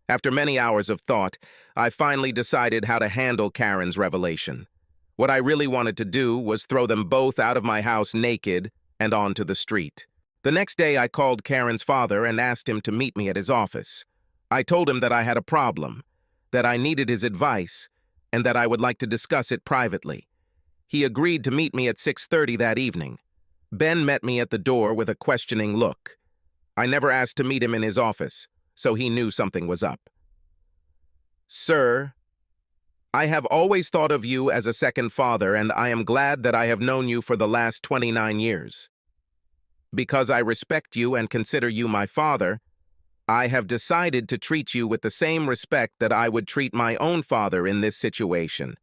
After many hours of thought, I finally decided how to handle Karen's revelation. What I really wanted to do was throw them both out of my house naked and onto the street. The next day, I called Karen's father and asked him to meet me at his office. I told him that I had a problem, that I needed his advice, and that I would like to discuss it privately. He agreed to meet me at 6:30 that evening. Ben met me at the door with a questioning look. I never asked to meet him in his office, so he knew something was up. "Sir, I have always thought of you as a second father, and I am glad that I have known you for the last 29 years. Because I respect you and consider you my father, I have decided to treat you with the same respect that I would treat my own father in this situation."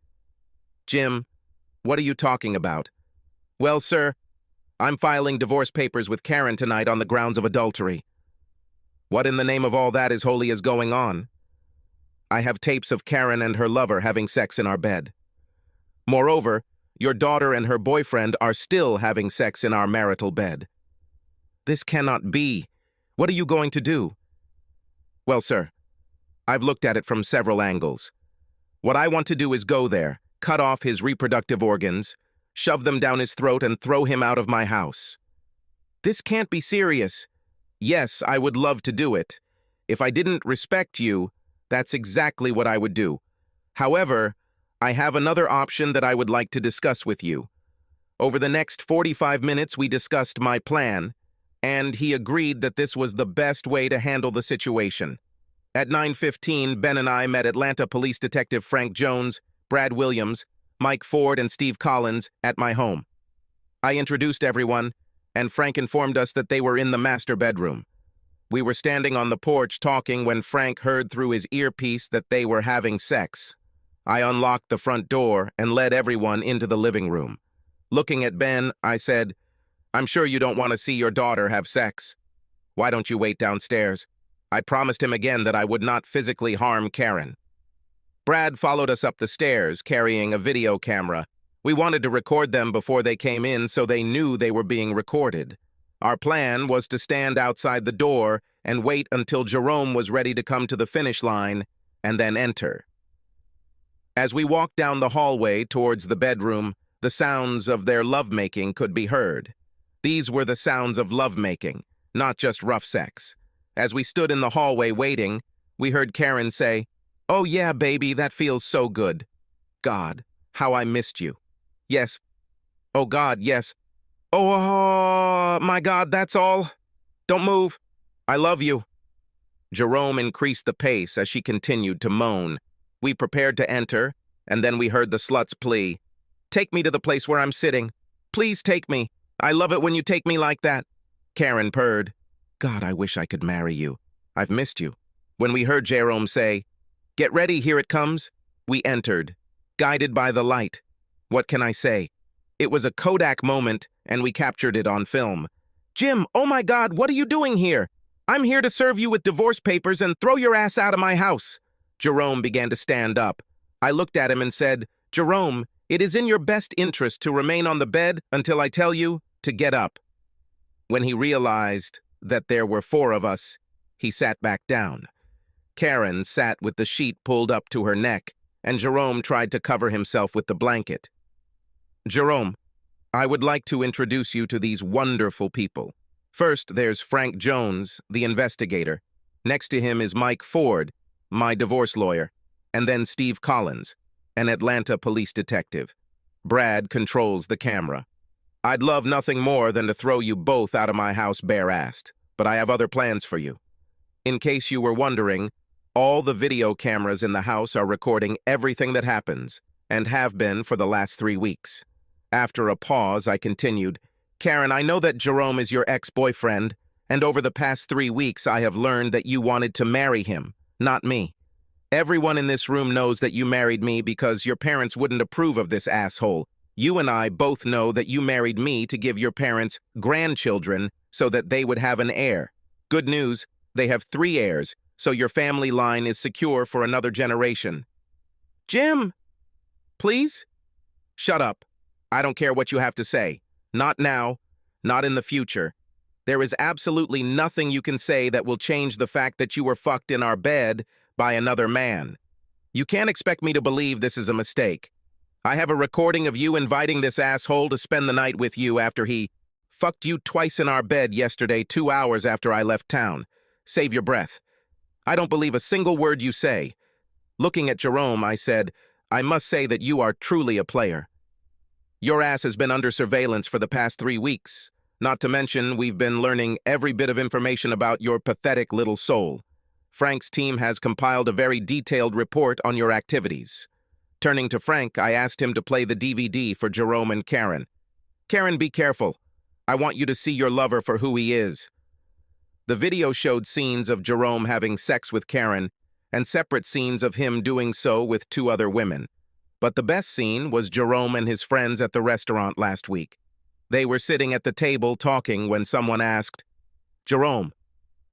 "Jim, what are you talking about?" "Well, sir, I'm filing divorce papers with Karen tonight on the grounds of adultery." What in the name of all that is holy is going on? I have tapes of Karen and her lover having sex in our bed. Moreover, your daughter and her boyfriend are still having sex in our marital bed. This cannot be. What are you going to do? Well, sir, I've looked at it from several angles. What I want to do is go there, cut off his reproductive organs, shove them down his throat, and throw him out of my house. This can't be serious. Yes, I would love to do it. If I didn't respect you, that's exactly what I would do. However, I have another option that I would like to discuss with you. Over the next 45 minutes, we discussed my plan, and he agreed that this was the best way to handle the situation. At 9:15, Ben and I met Atlanta Police Detective Frank Jones, Brad Williams, Mike Ford, and Steve Collins at my home. I introduced everyone, and Frank informed us that they were in the master bedroom. We were standing on the porch talking when Frank heard through his earpiece that they were having sex. I unlocked the front door and led everyone into the living room. Looking at Ben, I said, "I'm sure you don't want to see your daughter have sex. Why don't you wait downstairs?" I promised him again that I would not physically harm Karen. Brad followed us up the stairs, carrying a video camera. We wanted to record them before they came in so they knew they were being recorded. Our plan was to stand outside the door and wait until Jerome was ready to come to the finish line and then enter. As we walked down the hallway towards the bedroom, the sounds of their lovemaking could be heard. These were the sounds of lovemaking, not just rough sex. As we stood in the hallway waiting, we heard Karen say, "Oh yeah, baby, that feels so good. God, how I missed you. Yes. Oh God, yes. Oh, my God, that's all. Don't move. I love you." Jerome increased the pace as she continued to moan. We prepared to enter, and then we heard the slut's plea. "Take me to the place where I'm sitting. Please take me. I love it when you take me like that." Karen purred. "God, I wish I could marry you. I've missed you." When we heard Jerome say, "Get ready, here it comes," we entered, guided by the light. What can I say? It was a Kodak moment, and we captured it on film. "Jim, oh my God, what are you doing here? I'm here to serve you with divorce papers and throw your ass out of my house." Jerome began to stand up. I looked at him and said, "Jerome, it is in your best interest to remain on the bed until I tell you to get up." When he realized that there were 4 of us, he sat back down. Karen sat with the sheet pulled up to her neck, and Jerome tried to cover himself with the blanket. "Jerome, I would like to introduce you to these wonderful people. First, there's Frank Jones, the investigator. Next to him is Mike Ford, my divorce lawyer, and then Steve Collins, an Atlanta police detective. Brad controls the camera. I'd love nothing more than to throw you both out of my house bare-assed, but I have other plans for you. In case you were wondering, all the video cameras in the house are recording everything that happens, and have been for the last 3 weeks. After a pause, I continued, "Karen, I know that Jerome is your ex-boyfriend, and over the past 3 weeks I have learned that you wanted to marry him, not me. Everyone in this room knows that you married me because your parents wouldn't approve of this asshole. You and I both know that you married me to give your parents grandchildren so that they would have an heir. Good news, they have 3 heirs, so your family line is secure for another generation." "Jim, please?" "Shut up. I don't care what you have to say. Not now, not in the future. There is absolutely nothing you can say that will change the fact that you were fucked in our bed by another man. You can't expect me to believe this is a mistake. I have a recording of you inviting this asshole to spend the night with you after he fucked you twice in our bed yesterday, 2 hours after I left town. Save your breath. I don't believe a single word you say." Looking at Jerome, I said, "I must say that you are truly a player. Your ass has been under surveillance for the past 3 weeks. Not to mention, we've been learning every bit of information about your pathetic little soul. Frank's team has compiled a very detailed report on your activities." Turning to Frank, I asked him to play the DVD for Jerome and Karen. "Karen, be careful. I want you to see your lover for who he is." The video showed scenes of Jerome having sex with Karen and separate scenes of him doing so with 2 other women. But the best scene was Jerome and his friends at the restaurant last week. They were sitting at the table talking when someone asked, "Jerome,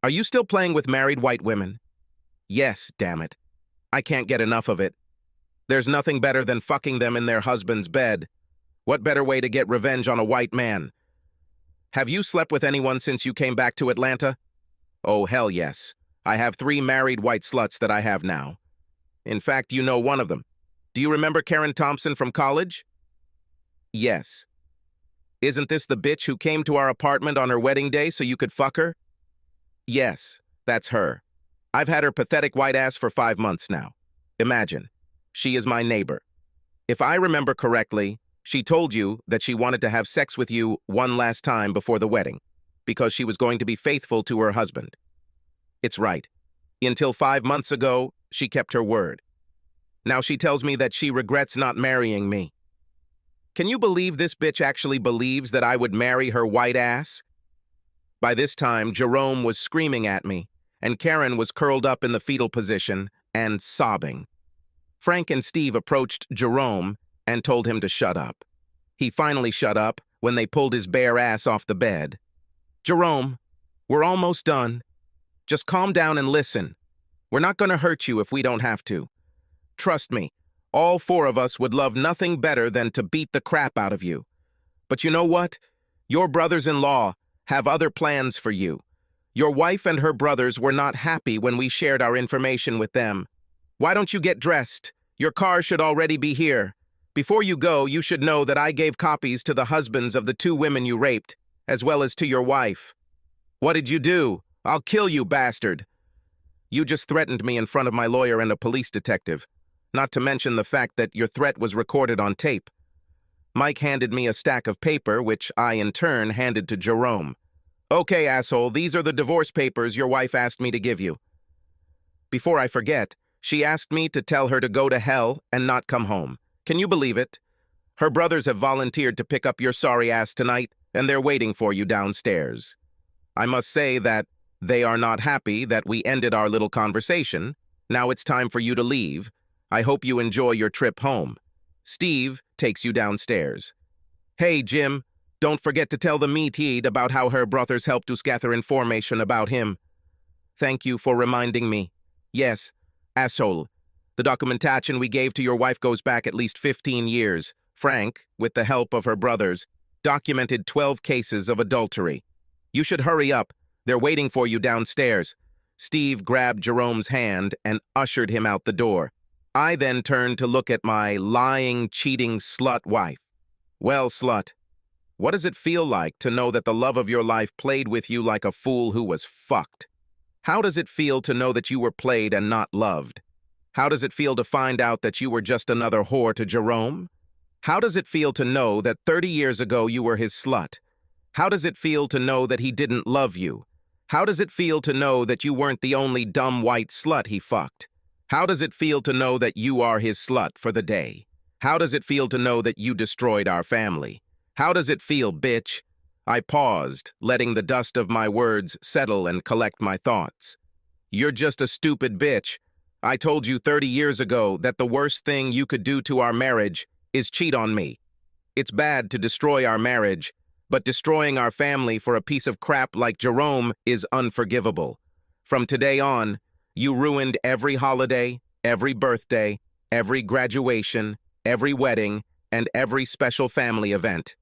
Are you still playing with married white women? Yes, damn it. I can't get enough of it. There's nothing better than fucking them in their husband's bed. What better way to get revenge on a white man? Have you slept with anyone since you came back to Atlanta? Oh, hell yes. I have 3 married white sluts that I have now. In fact, you know one of them. Do you remember Karen Thompson from college? Yes. Isn't this the bitch who came to our apartment on her wedding day so you could fuck her? Yes, that's her. I've had her pathetic white ass for 5 months now. Imagine. She is my neighbor. If I remember correctly, she told you that she wanted to have sex with you one last time before the wedding, because she was going to be faithful to her husband. It's right. Until 5 months ago, she kept her word. Now she tells me that she regrets not marrying me. Can you believe this bitch actually believes that I would marry her white ass? By this time, Jerome was screaming at me, and Karen was curled up in the fetal position and sobbing. Frank and Steve approached Jerome and told him to shut up. He finally shut up when they pulled his bare ass off the bed. Jerome, we're almost done. Just calm down and listen. We're not going to hurt you if we don't have to. Trust me, all 4 of us would love nothing better than to beat the crap out of you. But you know what? Your brothers-in-law have other plans for you. Your wife and her brothers were not happy when we shared our information with them. Why don't you get dressed? Your car should already be here. Before you go, you should know that I gave copies to the husbands of the 2 women you raped, as well as to your wife. What did you do? I'll kill you, bastard. You just threatened me in front of my lawyer and a police detective, not to mention the fact that your threat was recorded on tape. Mike handed me a stack of paper, which I, in turn, handed to Jerome. Okay, asshole, these are the divorce papers your wife asked me to give you. Before I forget, she asked me to tell her to go to hell and not come home. Can you believe it? Her brothers have volunteered to pick up your sorry ass tonight, and they're waiting for you downstairs. I must say that they are not happy that we ended our little conversation. Now it's time for you to leave. I hope you enjoy your trip home. Steve takes you downstairs. Hey, Jim, don't forget to tell the meathead about how her brothers helped us gather information about him. Thank you for reminding me. Yes, asshole. The documentation we gave to your wife goes back at least 15 years. Frank, with the help of her brothers, documented 12 cases of adultery. You should hurry up. They're waiting for you downstairs. Steve grabbed Jerome's hand and ushered him out the door. I then turned to look at my lying, cheating slut wife. Well, slut, what does it feel like to know that the love of your life played with you like a fool who was fucked? How does it feel to know that you were played and not loved? How does it feel to find out that you were just another whore to Jerome? How does it feel to know that 30 years ago you were his slut? How does it feel to know that he didn't love you? How does it feel to know that you weren't the only dumb white slut he fucked? How does it feel to know that you are his slut for the day? How does it feel to know that you destroyed our family? How does it feel, bitch? I paused, letting the dust of my words settle and collect my thoughts. You're just a stupid bitch. I told you 30 years ago that the worst thing you could do to our marriage is cheat on me. It's bad to destroy our marriage, but destroying our family for a piece of crap like Jerome is unforgivable. From today on, you ruined every holiday, every birthday, every graduation, every wedding, and every special family event.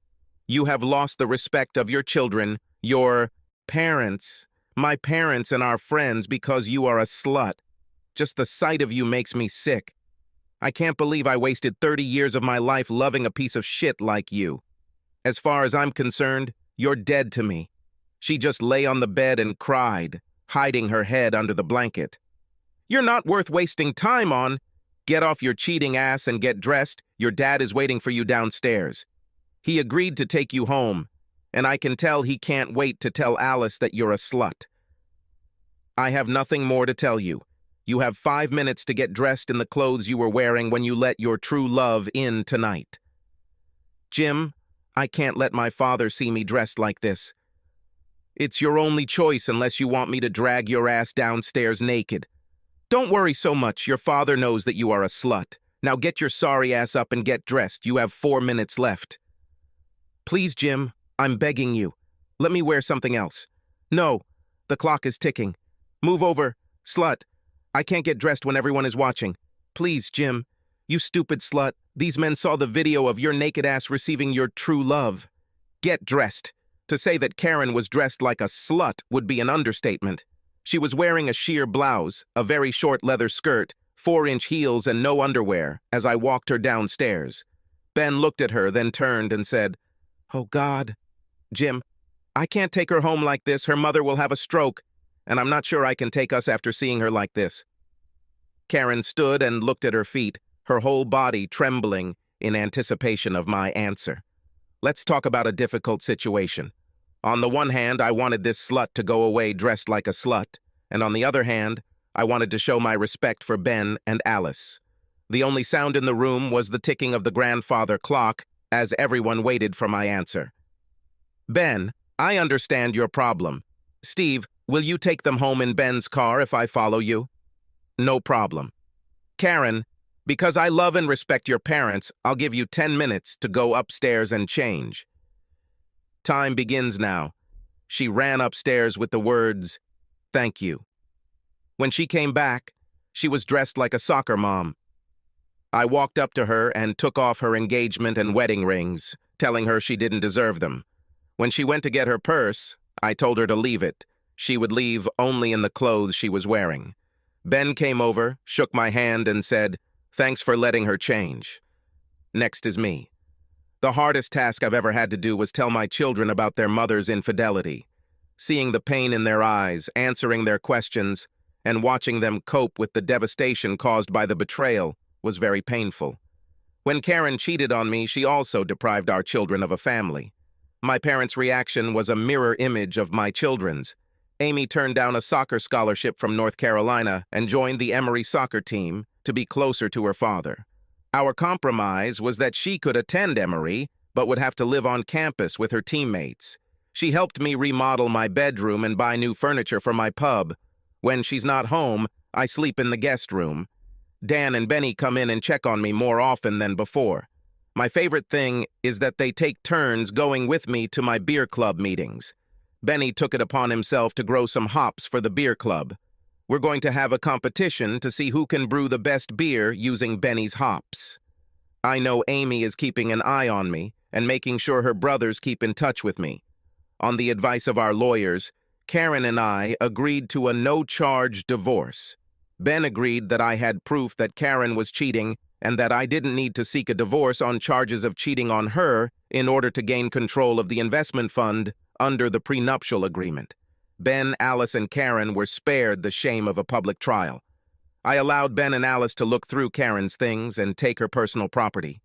You have lost the respect of your children, your parents, my parents and our friends because you are a slut. Just the sight of you makes me sick. I can't believe I wasted 30 years of my life loving a piece of shit like you. As far as I'm concerned, you're dead to me. She just lay on the bed and cried, hiding her head under the blanket. You're not worth wasting time on. Get off your cheating ass and get dressed. Your dad is waiting for you downstairs. He agreed to take you home, and I can tell he can't wait to tell Alice that you're a slut. I have nothing more to tell you. You have 5 minutes to get dressed in the clothes you were wearing when you let your true love in tonight. Jim, I can't let my father see me dressed like this. It's your only choice unless you want me to drag your ass downstairs naked. Don't worry so much. Your father knows that you are a slut. Now get your sorry ass up and get dressed. You have 4 minutes left. Please, Jim, I'm begging you. Let me wear something else. No, The clock is ticking. Move over, slut. I can't get dressed when everyone is watching. Please, Jim. You stupid slut. These men saw the video of your naked ass receiving your true love. Get dressed. To say that Karen was dressed like a slut would be an understatement. She was wearing a sheer blouse, a very short leather skirt, 4-inch heels and no underwear as I walked her downstairs. Ben looked at her, then turned and said, "Oh God. Jim, I can't take her home like this. Her mother will have a stroke, and I'm not sure I can take us after seeing her like this." Karen stood and looked at her feet, her whole body trembling in anticipation of my answer. Let's talk about a difficult situation. On the one hand, I wanted this slut to go away dressed like a slut, and on the other hand, I wanted to show my respect for Ben and Alice. The only sound in the room was the ticking of the grandfather clock as everyone waited for my answer. Ben, I understand your problem. Steve, will you take them home in Ben's car if I follow you? No problem. Karen, because I love and respect your parents, I'll give you 10 minutes to go upstairs and change. Time begins now. She ran upstairs with the words, "Thank you." When she came back, she was dressed like a soccer mom. I walked up to her and took off her engagement and wedding rings, telling her she didn't deserve them. When she went to get her purse, I told her to leave it. She would leave only in the clothes she was wearing. Ben came over, shook my hand, and said, "Thanks for letting her change." Next is me. The hardest task I've ever had to do was tell my children about their mother's infidelity. Seeing the pain in their eyes, answering their questions, and watching them cope with the devastation caused by the betrayal was very painful. When Karen cheated on me, she also deprived our children of a family. My parents' reaction was a mirror image of my children's. Amy turned down a soccer scholarship from North Carolina and joined the Emory soccer team to be closer to her father. Our compromise was that she could attend Emory, but would have to live on campus with her teammates. She helped me remodel my bedroom and buy new furniture for my pub. When she's not home, I sleep in the guest room. Dan and Benny come in and check on me more often than before. My favorite thing is that they take turns going with me to my beer club meetings. Benny took it upon himself to grow some hops for the beer club. We're going to have a competition to see who can brew the best beer using Benny's hops. I know Amy is keeping an eye on me and making sure her brothers keep in touch with me. On the advice of our lawyers, Karen and I agreed to a no-charge divorce. Ben agreed that I had proof that Karen was cheating and that I didn't need to seek a divorce on charges of cheating on her in order to gain control of the investment fund under the prenuptial agreement. Ben, Alice, and Karen were spared the shame of a public trial. I allowed Ben and Alice to look through Karen's things and take her personal property.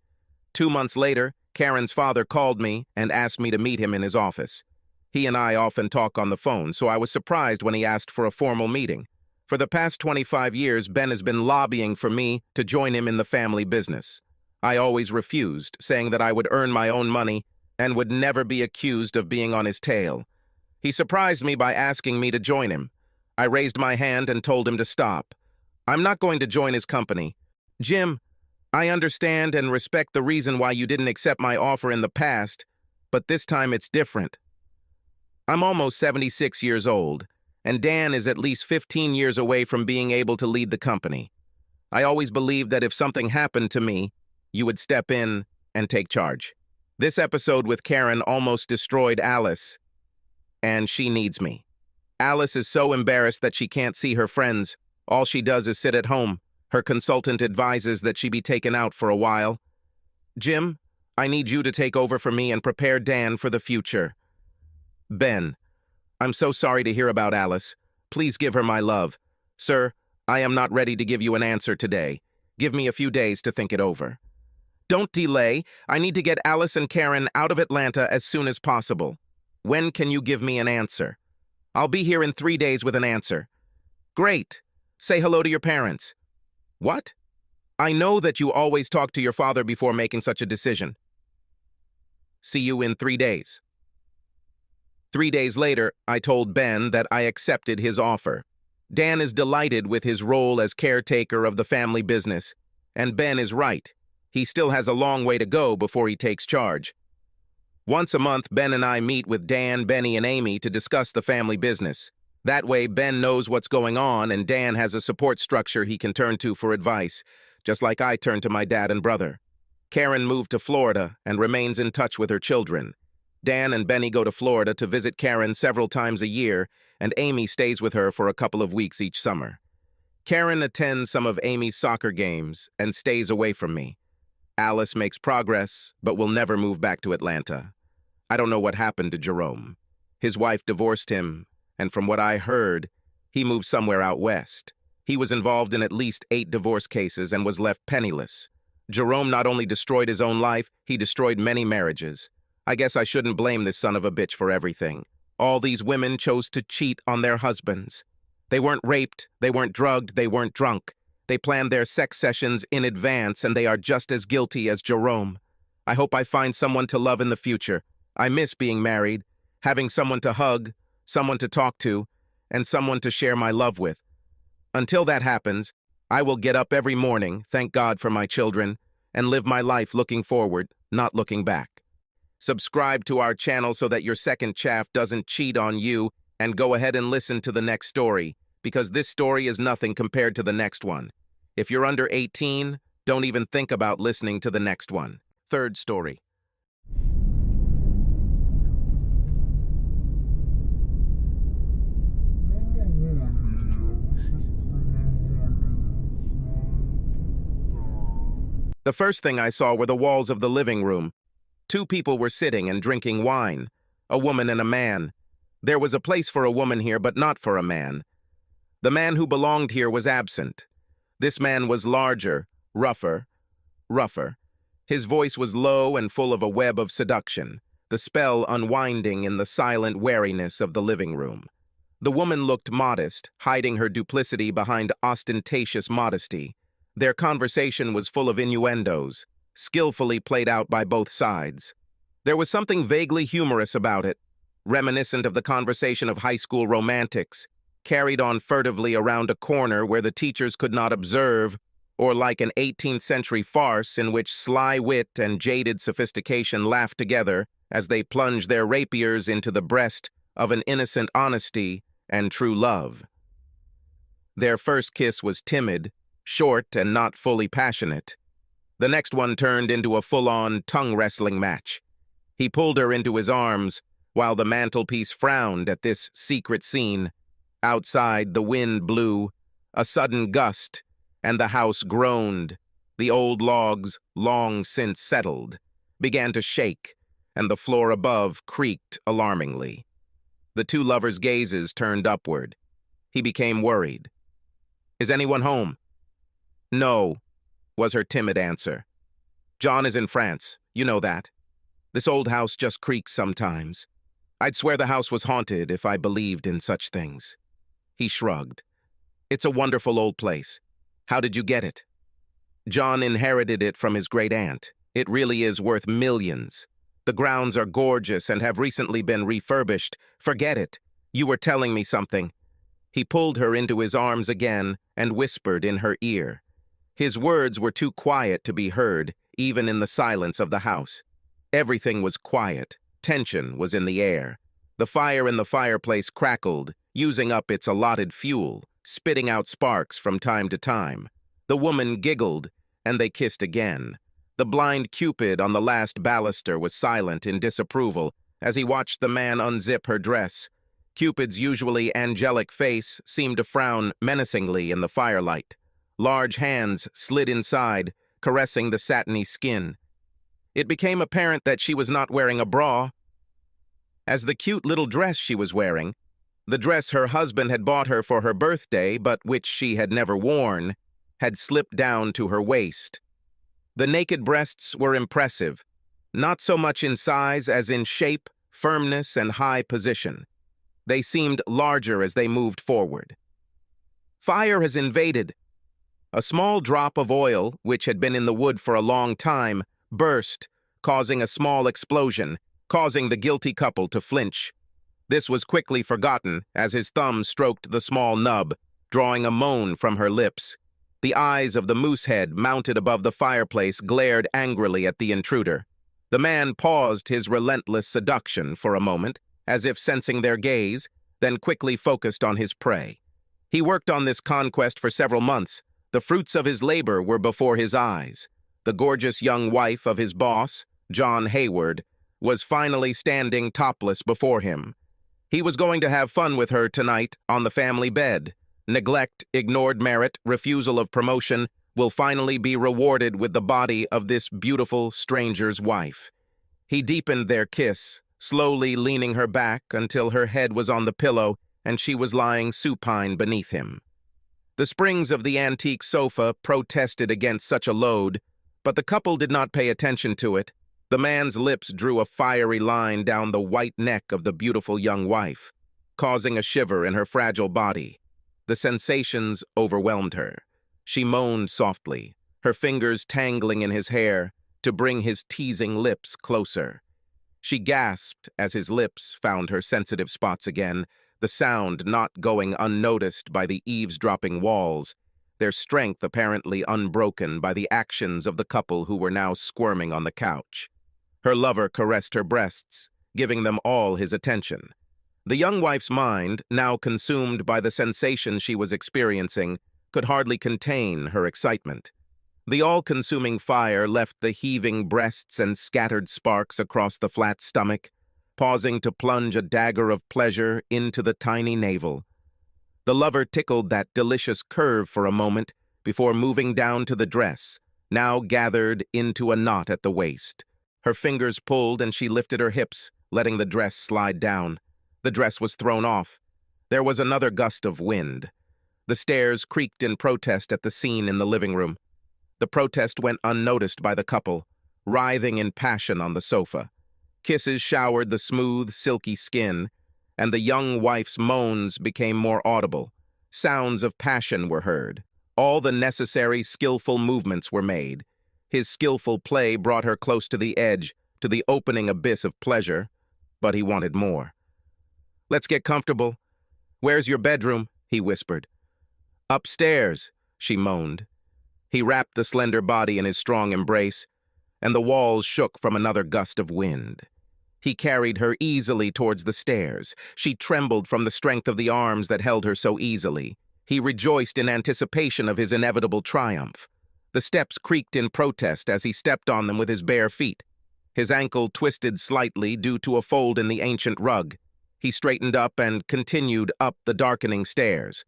2 months later, Karen's father called me and asked me to meet him in his office. He and I often talk on the phone, so I was surprised when he asked for a formal meeting. For the past 25 years, Ben has been lobbying for me to join him in the family business. I always refused, saying that I would earn my own money and would never be accused of being on his tail. He surprised me by asking me to join him. I raised my hand and told him to stop. I'm not going to join his company. Jim, I understand and respect the reason why you didn't accept my offer in the past, but this time it's different. I'm almost 76 years old, and Dan is at least 15 years away from being able to lead the company. I always believed that if something happened to me, you would step in and take charge. This episode with Karen almost destroyed Alice, and she needs me. Alice is so embarrassed that she can't see her friends. All she does is sit at home. Her consultant advises that she be taken out for a while. Jim, I need you to take over for me and prepare Dan for the future. Ben, I'm so sorry to hear about Alice. Please give her my love. Sir, I am not ready to give you an answer today. Give me a few days to think it over. Don't delay. I need to get Alice and Karen out of Atlanta as soon as possible. When can you give me an answer? I'll be here in 3 days with an answer. Great. Say hello to your parents. What? I know that you always talk to your father before making such a decision. See you in 3 days. 3 days later, I told Ben that I accepted his offer. Dan is delighted with his role as caretaker of the family business, and Ben is right. He still has a long way to go before he takes charge. Once a month, Ben and I meet with Dan, Benny, and Amy to discuss the family business. That way, Ben knows what's going on and Dan has a support structure he can turn to for advice, just like I turned to my dad and brother. Karen moved to Florida and remains in touch with her children. Dan and Benny go to Florida to visit Karen several times a year, and Amy stays with her for a couple of weeks each summer. Karen attends some of Amy's soccer games and stays away from me. Alice makes progress, but will never move back to Atlanta. I don't know what happened to Jerome. His wife divorced him, and from what I heard, he moved somewhere out west. He was involved in at least 8 divorce cases and was left penniless. Jerome not only destroyed his own life, he destroyed many marriages. I guess I shouldn't blame this son of a bitch for everything. All these women chose to cheat on their husbands. They weren't raped, they weren't drugged, they weren't drunk. They planned their sex sessions in advance, and they are just as guilty as Jerome. I hope I find someone to love in the future. I miss being married, having someone to hug, someone to talk to, and someone to share my love with. Until that happens, I will get up every morning, thank God for my children, and live my life looking forward, not looking back. Subscribe to our channel so that your second chaff doesn't cheat on you, and go ahead and listen to the next story, because this story is nothing compared to the next one. If you're under 18, don't even think about listening to the next one. Third story. The first thing I saw were the walls of the living room. 2 people were sitting and drinking wine, a woman and a man. There was a place for a woman here, but not for a man. The man who belonged here was absent. This man was larger, rougher. His voice was low and full of a web of seduction, the spell unwinding in the silent wariness of the living room. The woman looked modest, hiding her duplicity behind ostentatious modesty. Their conversation was full of innuendos, skillfully played out by both sides. There was something vaguely humorous about it, reminiscent of the conversation of high school romantics, carried on furtively around a corner where the teachers could not observe, or like an 18th century farce in which sly wit and jaded sophistication laughed together as they plunged their rapiers into the breast of an innocent honesty and true love. Their first kiss was timid, short, and not fully passionate. The next one turned into a full-on tongue-wrestling match. He pulled her into his arms, while the mantelpiece frowned at this secret scene. Outside, the wind blew, a sudden gust, and the house groaned. The old logs, long since settled, began to shake, and the floor above creaked alarmingly. The 2 lovers' gazes turned upward. He became worried. "Is anyone home?" "No," was her timid answer. "John is in France, you know that. This old house just creaks sometimes. I'd swear the house was haunted if I believed in such things." He shrugged. "It's a wonderful old place. How did you get it?" "John inherited it from his great-aunt. It really is worth millions. The grounds are gorgeous and have recently been refurbished. Forget it. You were telling me something." He pulled her into his arms again and whispered in her ear. His words were too quiet to be heard, even in the silence of the house. Everything was quiet. Tension was in the air. The fire in the fireplace crackled, using up its allotted fuel, spitting out sparks from time to time. The woman giggled, and they kissed again. The blind Cupid on the last baluster was silent in disapproval as he watched the man unzip her dress. Cupid's usually angelic face seemed to frown menacingly in the firelight. Large hands slid inside, caressing the satiny skin. It became apparent that she was not wearing a bra, as the cute little dress she was wearing, the dress her husband had bought her for her birthday but which she had never worn, had slipped down to her waist. The naked breasts were impressive, not so much in size as in shape, firmness, and high position. They seemed larger as they moved forward. Fire has invaded. A small drop of oil, which had been in the wood for a long time, burst, causing a small explosion, causing the guilty couple to flinch. This was quickly forgotten as his thumb stroked the small nub, drawing a moan from her lips. The eyes of the moose head mounted above the fireplace glared angrily at the intruder. The man paused his relentless seduction for a moment, as if sensing their gaze, then quickly focused on his prey. He worked on this conquest for several months. The fruits of his labor were before his eyes. The gorgeous young wife of his boss, John Hayward, was finally standing topless before him. He was going to have fun with her tonight on the family bed. Neglect, ignored merit, refusal of promotion will finally be rewarded with the body of this beautiful stranger's wife. He deepened their kiss, slowly leaning her back until her head was on the pillow and she was lying supine beneath him. The springs of the antique sofa protested against such a load, but the couple did not pay attention to it. The man's lips drew a fiery line down the white neck of the beautiful young wife, causing a shiver in her fragile body. The sensations overwhelmed her. She moaned softly, her fingers tangling in his hair to bring his teasing lips closer. She gasped as his lips found her sensitive spots again, the sound not going unnoticed by the eavesdropping walls, their strength apparently unbroken by the actions of the couple who were now squirming on the couch. Her lover caressed her breasts, giving them all his attention. The young wife's mind, now consumed by the sensation she was experiencing, could hardly contain her excitement. The all-consuming fire left the heaving breasts and scattered sparks across the flat stomach, pausing to plunge a dagger of pleasure into the tiny navel. The lover tickled that delicious curve for a moment before moving down to the dress, now gathered into a knot at the waist. Her fingers pulled and she lifted her hips, letting the dress slide down. The dress was thrown off. There was another gust of wind. The stairs creaked in protest at the scene in the living room. The protest went unnoticed by the couple, writhing in passion on the sofa. Kisses showered the smooth, silky skin, and the young wife's moans became more audible. Sounds of passion were heard. All the necessary, skillful movements were made. His skillful play brought her close to the edge, to the opening abyss of pleasure, but he wanted more. "Let's get comfortable. Where's your bedroom?" he whispered. "Upstairs," she moaned. He wrapped the slender body in his strong embrace, and the walls shook from another gust of wind. He carried her easily towards the stairs. She trembled from the strength of the arms that held her so easily. He rejoiced in anticipation of his inevitable triumph. The steps creaked in protest as he stepped on them with his bare feet. His ankle twisted slightly due to a fold in the ancient rug. He straightened up and continued up the darkening stairs.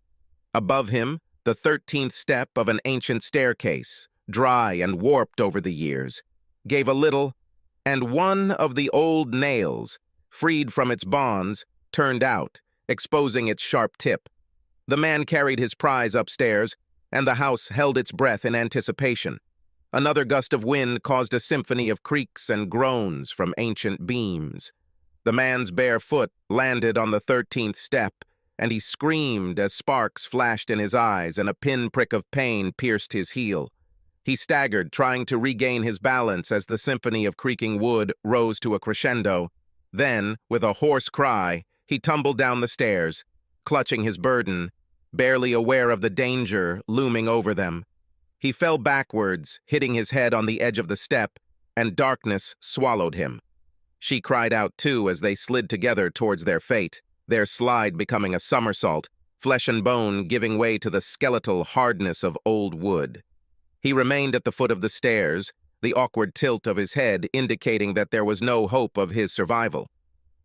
Above him, the 13th step of an ancient staircase, dry and warped over the years, gave a little, and one of the old nails, freed from its bonds, turned out, exposing its sharp tip. The man carried his prize upstairs, and the house held its breath in anticipation. Another gust of wind caused a symphony of creaks and groans from ancient beams. The man's bare foot landed on the 13th step, and he screamed as sparks flashed in his eyes and a pinprick of pain pierced his heel. He staggered, trying to regain his balance as the symphony of creaking wood rose to a crescendo. Then, with a hoarse cry, he tumbled down the stairs, clutching his burden, barely aware of the danger looming over them. He fell backwards, hitting his head on the edge of the step, and darkness swallowed him. She cried out too as they slid together towards their fate, their slide becoming a somersault, flesh and bone giving way to the skeletal hardness of old wood. He remained at the foot of the stairs, the awkward tilt of his head indicating that there was no hope of his survival.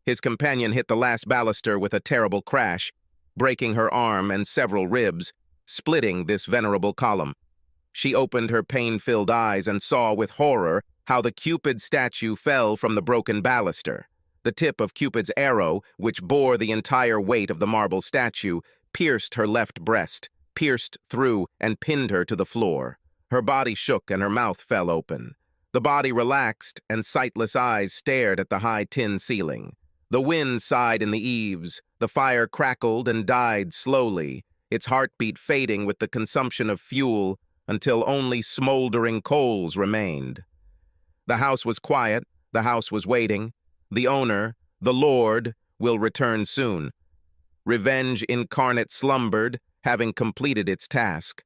His companion hit the last baluster with a terrible crash, breaking her arm and several ribs, splitting this venerable column. She opened her pain-filled eyes and saw with horror how the Cupid statue fell from the broken baluster. The tip of Cupid's arrow, which bore the entire weight of the marble statue, pierced her left breast, pierced through and pinned her to the floor. Her body shook and her mouth fell open. The body relaxed and sightless eyes stared at the high tin ceiling. The wind sighed in the eaves, the fire crackled and died slowly, its heartbeat fading with the consumption of fuel until only smoldering coals remained. The house was quiet, the house was waiting. The owner, the Lord, will return soon. Revenge incarnate slumbered, having completed its task.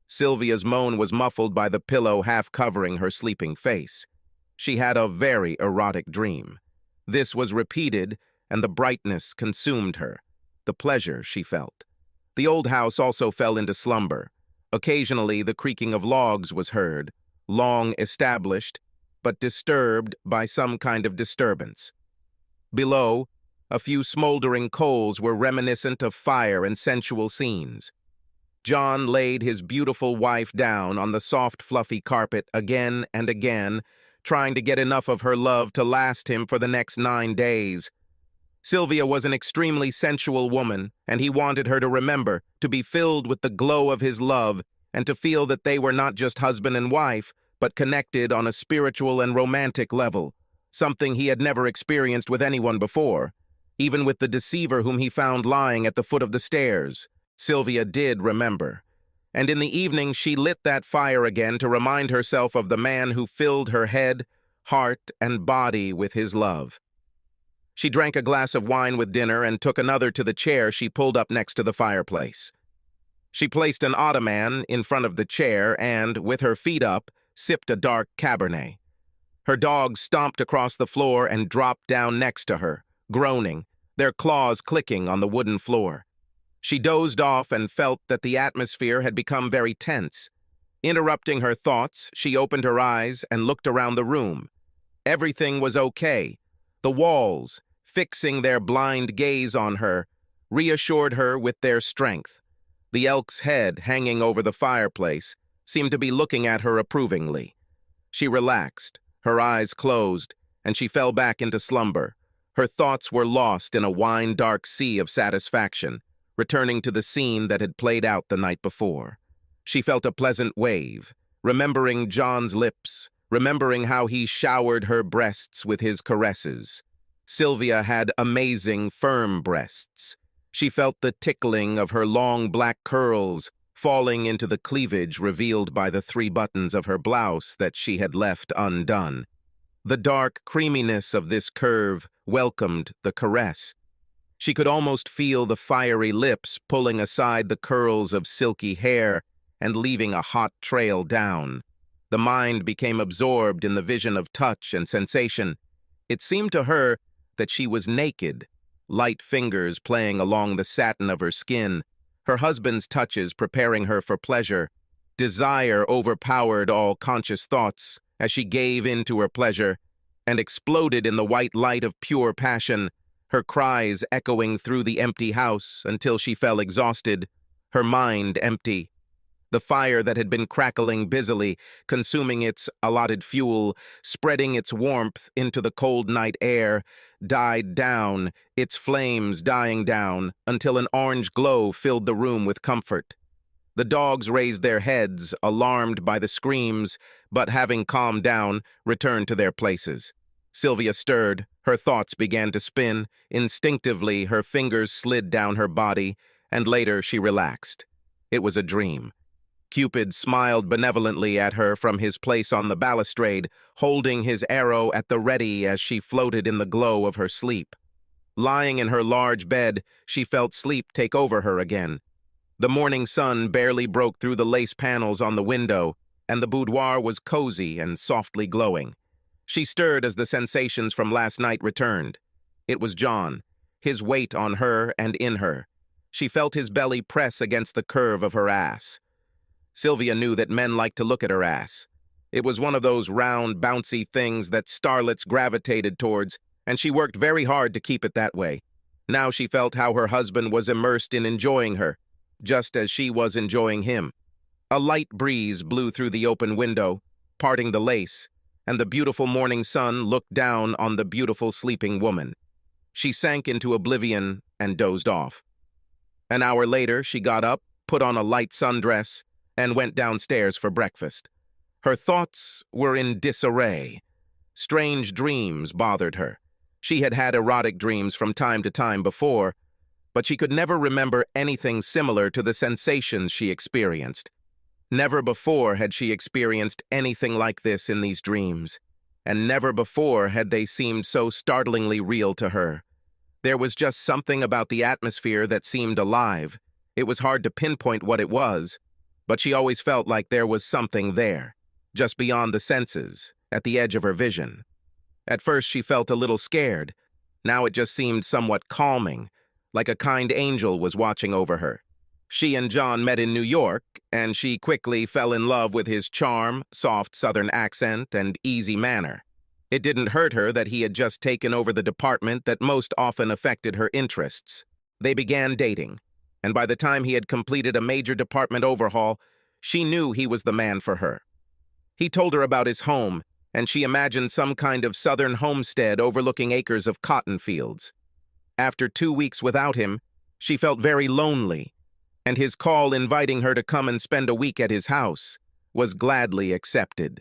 Sylvia's moan was muffled by the pillow half covering her sleeping face. She had a very erotic dream. This was repeated, and the brightness consumed her. the pleasure she felt. The old house also fell into slumber. Occasionally, the creaking of logs was heard, long established, but disturbed by some kind of disturbance. Below, a few smoldering coals were reminiscent of fire and sensual scenes. John laid his beautiful wife down on the soft, fluffy carpet again and again, trying to get enough of her love to last him for the next 9 days. Sylvia was an extremely sensual woman, and he wanted her to remember, to be filled with the glow of his love, and to feel that they were not just husband and wife, but connected on a spiritual and romantic level, something he had never experienced with anyone before. Even with the deceiver whom he found lying at the foot of the stairs, Sylvia did remember. And in the evening she lit that fire again to remind herself of the man who filled her head, heart, and body with his love. She drank a glass of wine with dinner and took another to the chair she pulled up next to the fireplace. She placed an ottoman in front of the chair and, with her feet up, sipped a dark Cabernet. Her dogs stomped across the floor and dropped down next to her, groaning, their claws clicking on the wooden floor. She dozed off and felt that the atmosphere had become very tense. Interrupting her thoughts, she opened her eyes and looked around the room. Everything was okay. The walls, fixing their blind gaze on her, reassured her with their strength. The elk's head, hanging over the fireplace, seemed to be looking at her approvingly. She relaxed, her eyes closed, and she fell back into slumber. Her thoughts were lost in a wine-dark sea of satisfaction, returning to the scene that had played out the night before. She felt a pleasant wave, remembering John's lips, remembering how he showered her breasts with his caresses. Sylvia had amazing, firm breasts. She felt the tickling of her long black curls falling into the cleavage revealed by the 3 buttons of her blouse that she had left undone. The dark creaminess of this curve welcomed the caress. She could almost feel the fiery lips pulling aside the curls of silky hair and leaving a hot trail down. The mind became absorbed in the vision of touch and sensation. It seemed to her that she was naked, light fingers playing along the satin of her skin, her husband's touches preparing her for pleasure. Desire overpowered all conscious thoughts as she gave in to her pleasure and exploded in the white light of pure passion, her cries echoing through the empty house until she fell exhausted, her mind empty. The fire that had been crackling busily, consuming its allotted fuel, spreading its warmth into the cold night air, died down, its flames dying down, until an orange glow filled the room with comfort. The dogs raised their heads, alarmed by the screams, but having calmed down, returned to their places. Sylvia stirred, her thoughts began to spin, instinctively her fingers slid down her body, and later she relaxed. It was a dream. Cupid smiled benevolently at her from his place on the balustrade, holding his arrow at the ready as she floated in the glow of her sleep. Lying in her large bed, she felt sleep take over her again. The morning sun barely broke through the lace panels on the window, and the boudoir was cozy and softly glowing. She stirred as the sensations from last night returned. It was John, his weight on her and in her. She felt his belly press against the curve of her ass. Sylvia knew that men liked to look at her ass. It was one of those round, bouncy things that starlets gravitated towards, and she worked very hard to keep it that way. Now she felt how her husband was immersed in enjoying her, just as she was enjoying him. A light breeze blew through the open window, parting the lace, and the beautiful morning sun looked down on the beautiful sleeping woman. She sank into oblivion and dozed off. An hour later, she got up, put on a light sundress, and went downstairs for breakfast. Her thoughts were in disarray. Strange dreams bothered her. She had had erotic dreams from time to time before, but she could never remember anything similar to the sensations she experienced. Never before had she experienced anything like this in these dreams, and never before had they seemed so startlingly real to her. There was just something about the atmosphere that seemed alive. It was hard to pinpoint what it was, but she always felt like there was something there, just beyond the senses, at the edge of her vision. At first she felt a little scared. Now it just seemed somewhat calming, like a kind angel was watching over her. She and John met in New York, and she quickly fell in love with his charm, soft Southern accent, and easy manner. It didn't hurt her that he had just taken over the department that most often affected her interests. They began dating, and by the time he had completed a major department overhaul, she knew he was the man for her. He told her about his home, and she imagined some kind of southern homestead overlooking acres of cotton fields. After 2 weeks without him, she felt very lonely, and his call inviting her to come and spend a week at his house was gladly accepted.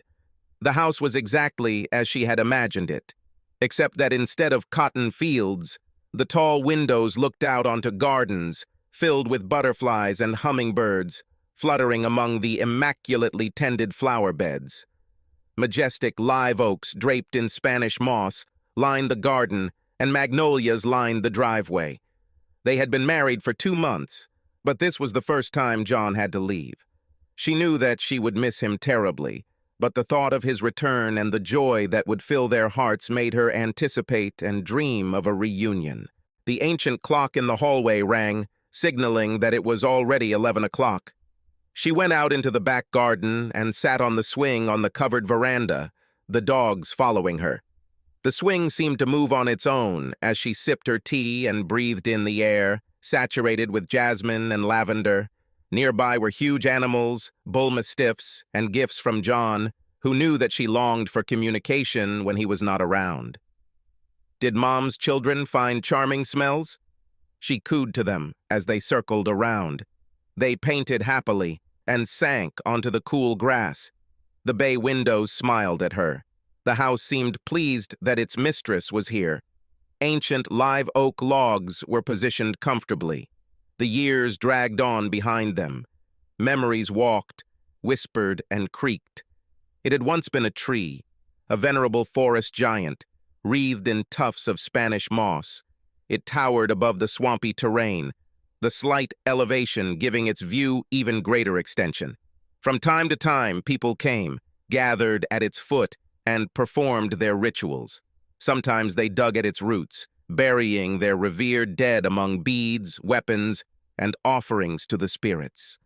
The house was exactly as she had imagined it, except that instead of cotton fields, the tall windows looked out onto gardens filled with butterflies and hummingbirds fluttering among the immaculately tended flower beds. Majestic live oaks draped in Spanish moss lined the garden, and magnolias lined the driveway. They had been married for 2 months, but this was the first time John had to leave. She knew that she would miss him terribly, but the thought of his return and the joy that would fill their hearts made her anticipate and dream of a reunion. The ancient clock in the hallway rang, signaling that it was already 11 o'clock. She went out into the back garden and sat on the swing on the covered veranda, the dogs following her. The swing seemed to move on its own as she sipped her tea and breathed in the air, saturated with jasmine and lavender. Nearby were huge animals, bull mastiffs, and gifts from John, who knew that she longed for communication when he was not around. Did Mom's children find charming smells? She cooed to them as they circled around. They painted happily and sank onto the cool grass. The bay windows smiled at her. The house seemed pleased that its mistress was here. Ancient live oak logs were positioned comfortably. The years dragged on behind them. Memories walked, whispered, and creaked. It had once been a tree, a venerable forest giant, wreathed in tufts of Spanish moss. It towered above the swampy terrain, the slight elevation giving its view even greater extension. From time to time, people came, gathered at its foot, and performed their rituals. Sometimes they dug at its roots, burying their revered dead among beads, weapons, and offerings to the spirits.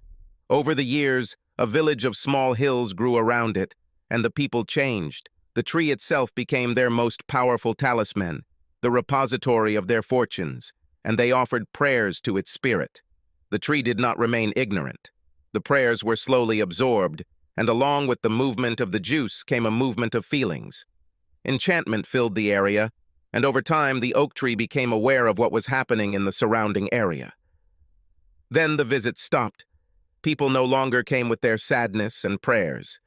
Over the years, a village of small hills grew around it, and the people changed. The tree itself became their most powerful talisman, the repository of their fortunes, and they offered prayers to its spirit. The tree did not remain ignorant. The prayers were slowly absorbed, and along with the movement of the juice came a movement of feelings. Enchantment filled the area, and over time the oak tree became aware of what was happening in the surrounding area. Then the visit stopped. People no longer came with their sadness and prayers.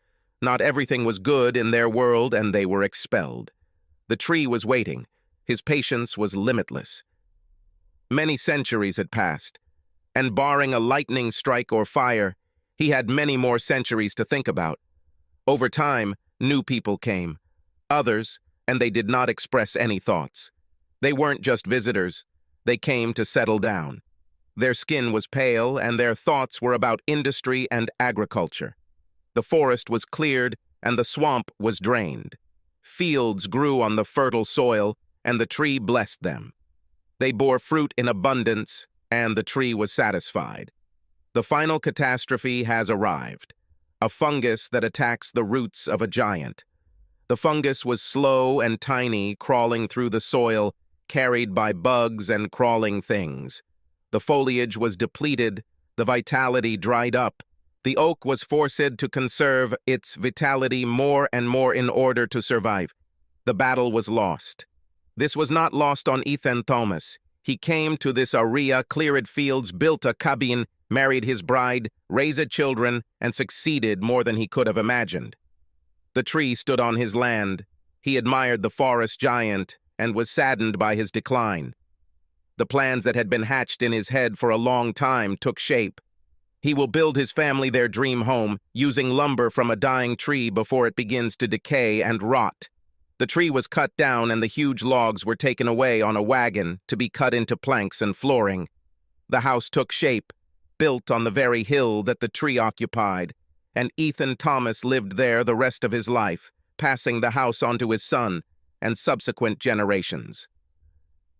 Not everything was good in their world, and they were expelled. The tree was waiting. His patience was limitless. Many centuries had passed, and barring a lightning strike or fire, he had many more centuries to think about. Over time, new people came. Others, and they did not express any thoughts. They weren't just visitors. They came to settle down. Their skin was pale, and their thoughts were about industry and agriculture. The forest was cleared, and the swamp was drained. Fields grew on the fertile soil, and the tree blessed them. They bore fruit in abundance, and the tree was satisfied. The final catastrophe has arrived, a fungus that attacks the roots of a giant. The fungus was slow and tiny, crawling through the soil, carried by bugs and crawling things. The foliage was depleted, the vitality dried up. The oak was forced to conserve its vitality more and more in order to survive. The battle was lost. This was not lost on Ethan Thomas. He came to this area, cleared fields, built a cabin, married his bride, raised children, and succeeded more than he could have imagined. The tree stood on his land. He admired the forest giant and was saddened by his decline. The plans that had been hatched in his head for a long time took shape. He will build his family their dream home, using lumber from a dying tree before it begins to decay and rot. The tree was cut down and the huge logs were taken away on a wagon to be cut into planks and flooring. The house took shape, built on the very hill that the tree occupied, and Ethan Thomas lived there the rest of his life, passing the house on to his son and subsequent generations.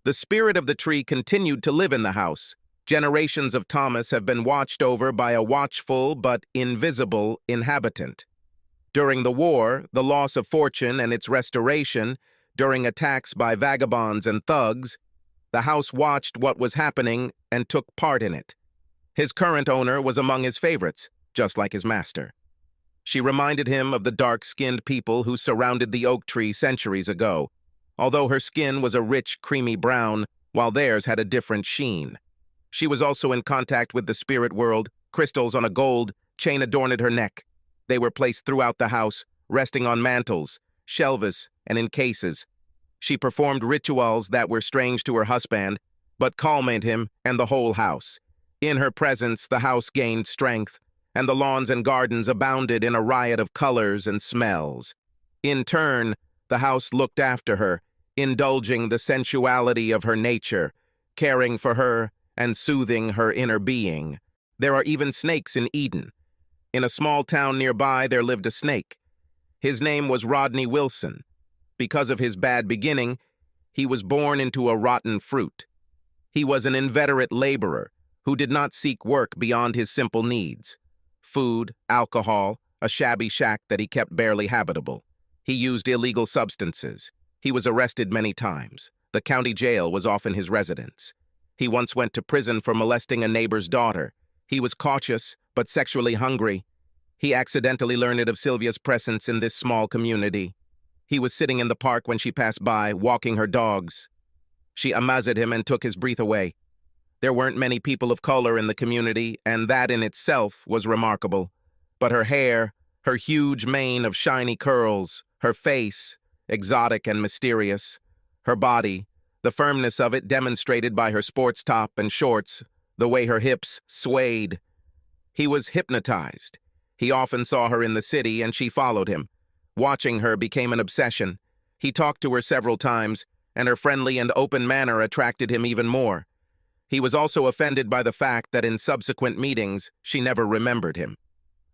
The spirit of the tree continued to live in the house. Generations of Thomas have been watched over by a watchful but invisible inhabitant. During the war, the loss of fortune and its restoration, during attacks by vagabonds and thugs, the house watched what was happening and took part in it. His current owner was among his favorites, just like his master. She reminded him of the dark-skinned people who surrounded the oak tree centuries ago, although her skin was a rich, creamy brown, while theirs had a different sheen. She was also in contact with the spirit world. Crystals on a gold chain adorned her neck. They were placed throughout the house, resting on mantels, shelves, and in cases. She performed rituals that were strange to her husband, but calmed him and the whole house. In her presence, the house gained strength, and the lawns and gardens abounded in a riot of colors and smells. In turn, the house looked after her, indulging the sensuality of her nature, caring for her and soothing her inner being. There are even snakes in Eden. In a small town nearby, there lived a snake. His name was Rodney Wilson. Because of his bad beginning, he was born into a rotten fruit. He was an inveterate laborer who did not seek work beyond his simple needs: food, alcohol, a shabby shack that he kept barely habitable. He used illegal substances. He was arrested many times. The county jail was often his residence. He once went to prison for molesting a neighbor's daughter. He was cautious, but sexually hungry. He accidentally learned of Sylvia's presence in this small community. He was sitting in the park when she passed by, walking her dogs. She amazed him and took his breath away. There weren't many people of color in the community, and that in itself was remarkable. But her hair, her huge mane of shiny curls, her face, exotic and mysterious, her body, the firmness of it demonstrated by her sports top and shorts, the way her hips swayed. He was hypnotized. He often saw her in the city, and she followed him. Watching her became an obsession. He talked to her several times, and her friendly and open manner attracted him even more. He was also offended by the fact that in subsequent meetings, she never remembered him.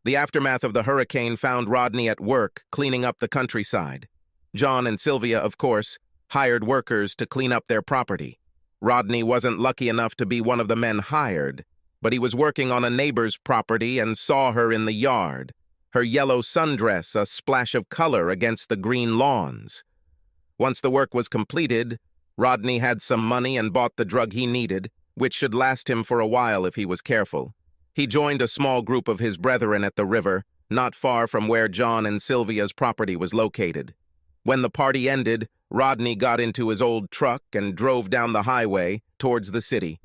The aftermath of the hurricane found Rodney at work, cleaning up the countryside. John and Sylvia, of course, hired workers to clean up their property. Rodney wasn't lucky enough to be one of the men hired, but he was working on a neighbor's property and saw her in the yard, her yellow sundress a splash of color against the green lawns. Once the work was completed, Rodney had some money and bought the drug he needed, which should last him for a while if he was careful. He joined a small group of his brethren at the river, not far from where John and Sylvia's property was located. When the party ended, Rodney got into his old truck and drove down the highway towards the city.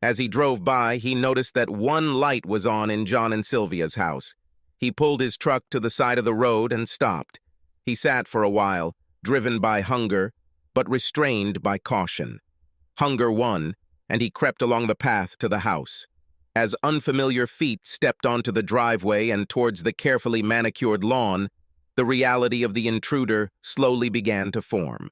As he drove by, he noticed that one light was on in John and Sylvia's house. He pulled his truck to the side of the road and stopped. He sat for a while, driven by hunger, but restrained by caution. Hunger won, and he crept along the path to the house. As unfamiliar feet stepped onto the driveway and towards the carefully manicured lawn, the reality of the intruder slowly began to form.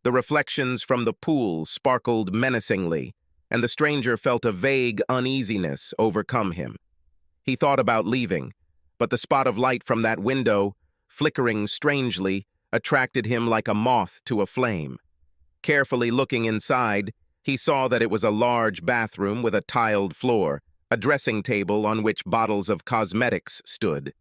The reflections from the pool sparkled menacingly, and the stranger felt a vague uneasiness overcome him. He thought about leaving, but the spot of light from that window, flickering strangely, attracted him like a moth to a flame. Carefully looking inside, he saw that it was a large bathroom with a tiled floor, a dressing table on which bottles of cosmetics stood.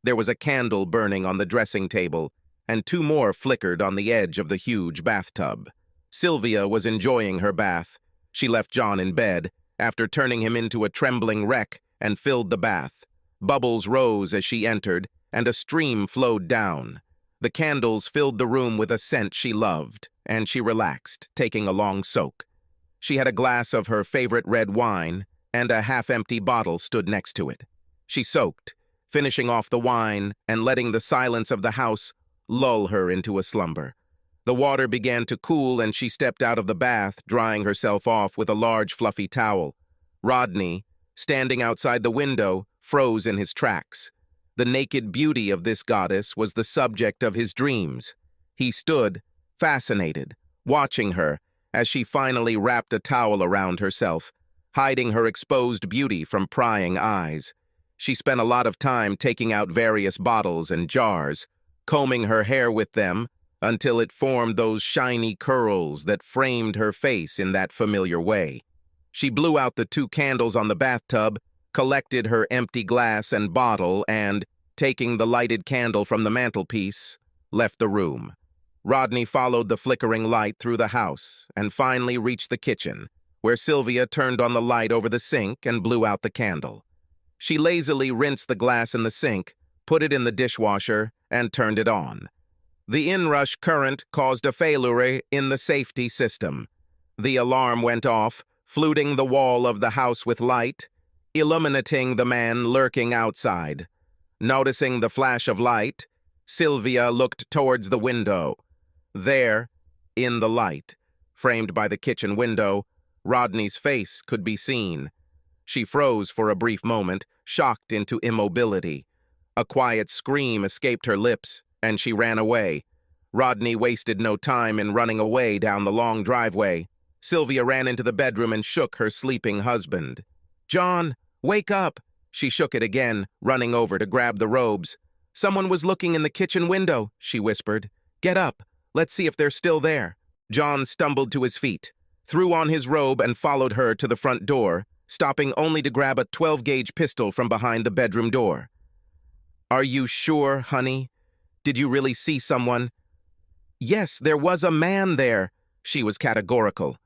There was a candle burning on the dressing table, and two more flickered on the edge of the huge bathtub. Sylvia was enjoying her bath. She left John in bed, after turning him into a trembling wreck, and filled the bath. Bubbles rose as she entered, and a stream flowed down. The candles filled the room with a scent she loved, and she relaxed, taking a long soak. She had a glass of her favorite red wine, and a half-empty bottle stood next to it. She soaked, finishing off the wine and letting the silence of the house lull her into a slumber. The water began to cool, and she stepped out of the bath, drying herself off with a large fluffy towel. Rodney, standing outside the window, froze in his tracks. The naked beauty of this goddess was the subject of his dreams. He stood, fascinated, watching her as she finally wrapped a towel around herself, hiding her exposed beauty from prying eyes. She spent a lot of time taking out various bottles and jars, combing her hair with them, until it formed those shiny curls that framed her face in that familiar way. She blew out the 2 candles on the bathtub, collected her empty glass and bottle, and, taking the lighted candle from the mantelpiece, left the room. Rodney followed the flickering light through the house and finally reached the kitchen, where Sylvia turned on the light over the sink and blew out the candle. She lazily rinsed the glass in the sink, put it in the dishwasher, and turned it on. The inrush current caused a failure in the safety system. The alarm went off, fluting the wall of the house with light, illuminating the man lurking outside. Noticing the flash of light, Sylvia looked towards the window. There, in the light, framed by the kitchen window, Rodney's face could be seen. She froze for a brief moment, shocked into immobility. A quiet scream escaped her lips, and she ran away. Rodney wasted no time in running away down the long driveway. Sylvia ran into the bedroom and shook her sleeping husband. "John, wake up!" She shook it again, running over to grab the robes. "Someone was looking in the kitchen window," she whispered. "Get up. Let's see if they're still there." John stumbled to his feet, threw on his robe, and followed her to the front door, stopping only to grab a 12-gauge pistol from behind the bedroom door. "Are you sure, honey? Did you really see someone?" "Yes, there was a man there," she was categorical.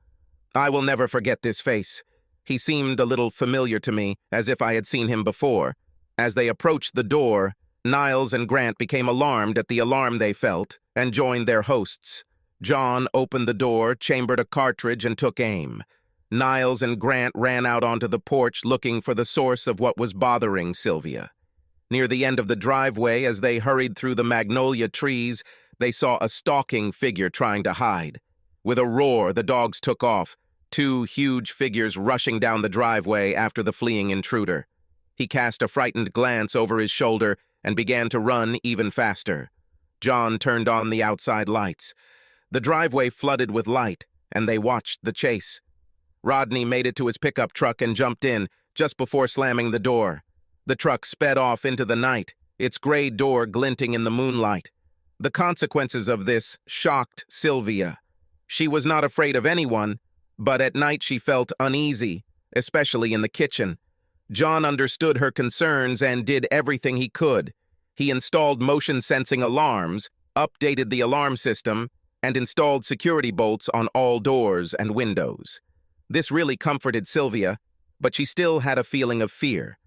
"I will never forget this face. He seemed a little familiar to me, as if I had seen him before." As they approached the door, Niles and Grant became alarmed at the alarm they felt and joined their hosts. John opened the door, chambered a cartridge, and took aim. Niles and Grant ran out onto the porch looking for the source of what was bothering Sylvia. Near the end of the driveway, as they hurried through the magnolia trees, they saw a stalking figure trying to hide. With a roar, the dogs took off, 2 huge figures rushing down the driveway after the fleeing intruder. He cast a frightened glance over his shoulder and began to run even faster. John turned on the outside lights. The driveway flooded with light, and they watched the chase. Rodney made it to his pickup truck and jumped in, just before slamming the door. The truck sped off into the night, its gray door glinting in the moonlight. The consequences of this shocked Sylvia. She was not afraid of anyone, but at night she felt uneasy, especially in the kitchen. John understood her concerns and did everything he could. He installed motion-sensing alarms, updated the alarm system, and installed security bolts on all doors and windows. This really comforted Sylvia, but she still had a feeling of fear.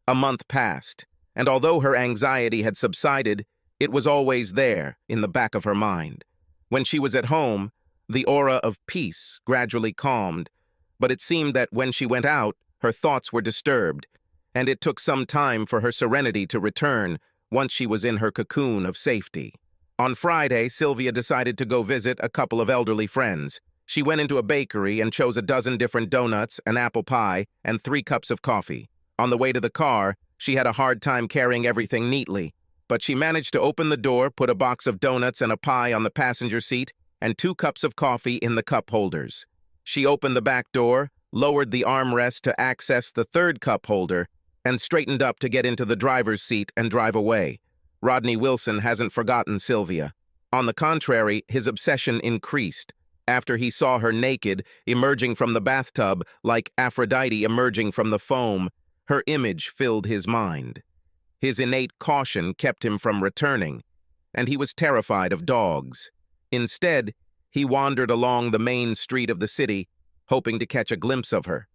A month passed, and although her anxiety had subsided, it was always there in the back of her mind. When she was at home, the aura of peace gradually calmed, but it seemed that when she went out, her thoughts were disturbed, and it took some time for her serenity to return once she was in her cocoon of safety. On Friday, Sylvia decided to go visit a couple of elderly friends. She went into a bakery and chose a dozen different donuts, an apple pie, and 3 cups of coffee. On the way to the car, she had a hard time carrying everything neatly, but she managed to open the door, put a box of donuts and a pie on the passenger seat, and 2 cups of coffee in the cup holders. She opened the back door, lowered the armrest to access the 3rd cup holder, and straightened up to get into the driver's seat and drive away. Rodney Wilson hasn't forgotten Sylvia. On the contrary, his obsession increased. After he saw her naked, emerging from the bathtub, like Aphrodite emerging from the foam, her image filled his mind. His innate caution kept him from returning, and he was terrified of dogs. Instead, he wandered along the main street of the city, hoping to catch a glimpse of her.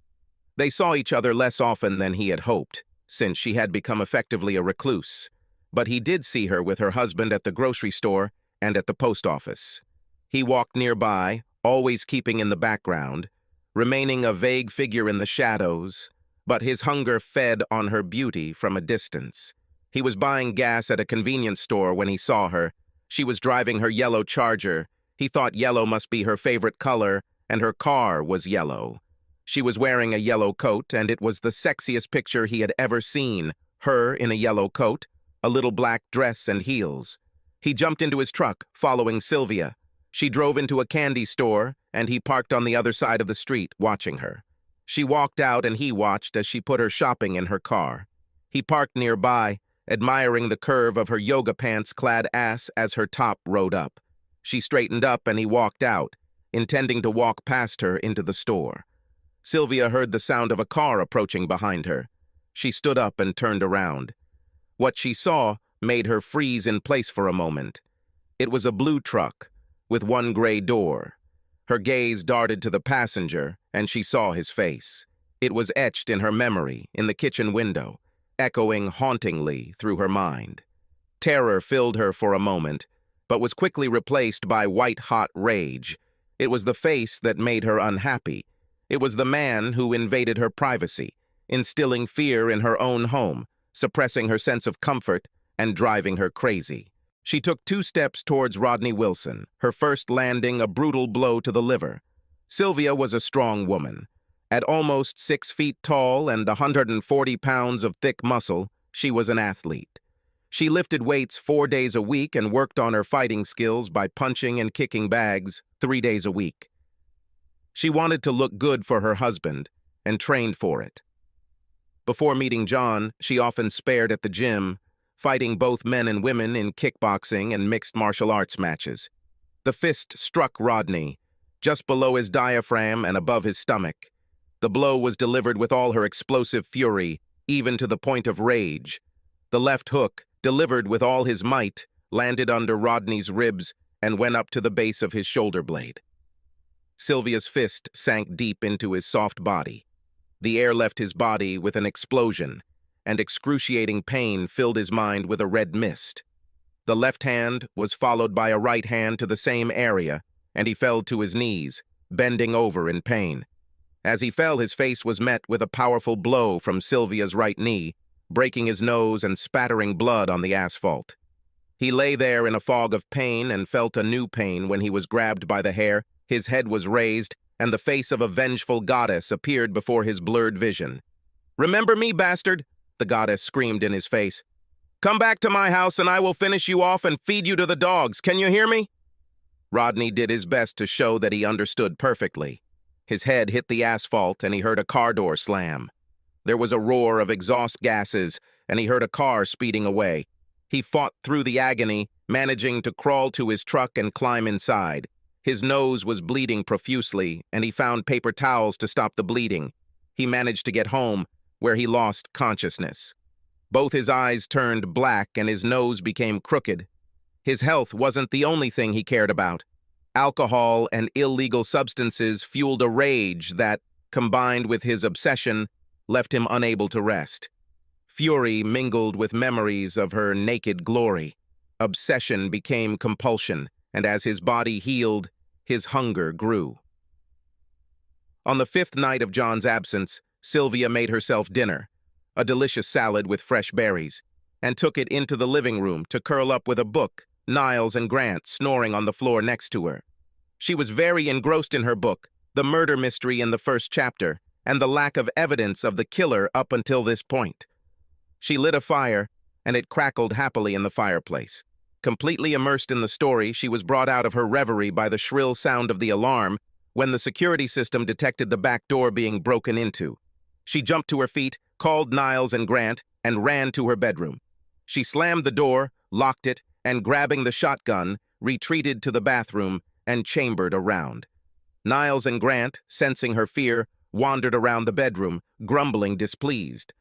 They saw each other less often than he had hoped, since she had become effectively a recluse. But he did see her with her husband at the grocery store and at the post office. He walked nearby, always keeping in the background, remaining a vague figure in the shadows, but his hunger fed on her beauty from a distance. He was buying gas at a convenience store when he saw her. She was driving her yellow Charger. He thought yellow must be her favorite color, and her car was yellow. She was wearing a yellow coat, and it was the sexiest picture he had ever seen, her in a yellow coat, a little black dress and heels. He jumped into his truck, following Sylvia. She drove into a candy store, and he parked on the other side of the street, watching her. She walked out, and he watched as she put her shopping in her car. He parked nearby, admiring the curve of her yoga pants-clad ass as her top rode up. She straightened up and he walked out, intending to walk past her into the store. Sylvia heard the sound of a car approaching behind her. She stood up and turned around. What she saw made her freeze in place for a moment. It was a blue truck with one gray door. Her gaze darted to the passenger, and she saw his face. It was etched in her memory, in the kitchen window, echoing hauntingly through her mind. Terror filled her for a moment, but was quickly replaced by white-hot rage. It was the face that made her unhappy. It was the man who invaded her privacy, instilling fear in her own home, suppressing her sense of comfort, and driving her crazy. She took 2 steps towards Rodney Wilson, her first landing a brutal blow to the liver. Sylvia was a strong woman. At almost 6 feet tall and 140 pounds of thick muscle, she was an athlete. She lifted weights 4 days a week and worked on her fighting skills by punching and kicking bags 3 days a week. She wanted to look good for her husband and trained for it. Before meeting John, she often spared at the gym, fighting both men and women in kickboxing and mixed martial arts matches. The fist struck Rodney, just below his diaphragm and above his stomach. The blow was delivered with all her explosive fury, even to the point of rage. The left hook, delivered with all his might, landed under Rodney's ribs and went up to the base of his shoulder blade. Sylvia's fist sank deep into his soft body. The air left his body with an explosion, and excruciating pain filled his mind with a red mist. The left hand was followed by a right hand to the same area, and he fell to his knees, bending over in pain. As he fell, his face was met with a powerful blow from Sylvia's right knee, breaking his nose and spattering blood on the asphalt. He lay there in a fog of pain and felt a new pain when he was grabbed by the hair, his head was raised, and the face of a vengeful goddess appeared before his blurred vision. "Remember me, bastard!" the goddess screamed in his face. "Come back to my house and I will finish you off and feed you to the dogs. Can you hear me?" Rodney did his best to show that he understood perfectly. His head hit the asphalt and he heard a car door slam. There was a roar of exhaust gases and he heard a car speeding away. He fought through the agony, managing to crawl to his truck and climb inside. His nose was bleeding profusely and he found paper towels to stop the bleeding. He managed to get home, where he lost consciousness. Both his eyes turned black and his nose became crooked. His health wasn't the only thing he cared about. Alcohol and illegal substances fueled a rage that, combined with his obsession, left him unable to rest. Fury mingled with memories of her naked glory. Obsession became compulsion, and as his body healed, his hunger grew. On the 5th night of John's absence, Sylvia made herself dinner, a delicious salad with fresh berries, and took it into the living room to curl up with a book, Niles and Grant snoring on the floor next to her. She was very engrossed in her book, the murder mystery in the first chapter, and the lack of evidence of the killer up until this point. She lit a fire, and it crackled happily in the fireplace. Completely immersed in the story, she was brought out of her reverie by the shrill sound of the alarm when the security system detected the back door being broken into. She jumped to her feet, called Niles and Grant, and ran to her bedroom. She slammed the door, locked it, and grabbing the shotgun, retreated to the bathroom and chambered around. Niles and Grant, sensing her fear, wandered around the bedroom, grumbling displeased.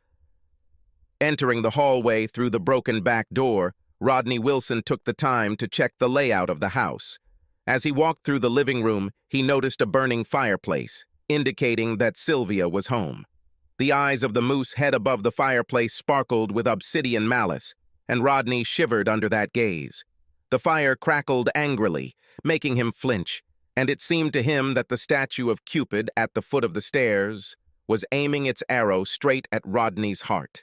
Entering the hallway through the broken back door, Rodney Wilson took the time to check the layout of the house. As he walked through the living room, he noticed a burning fireplace, indicating that Sylvia was home. The eyes of the moose head above the fireplace sparkled with obsidian malice, and Rodney shivered under that gaze. The fire crackled angrily, making him flinch, and it seemed to him that the statue of Cupid at the foot of the stairs was aiming its arrow straight at Rodney's heart.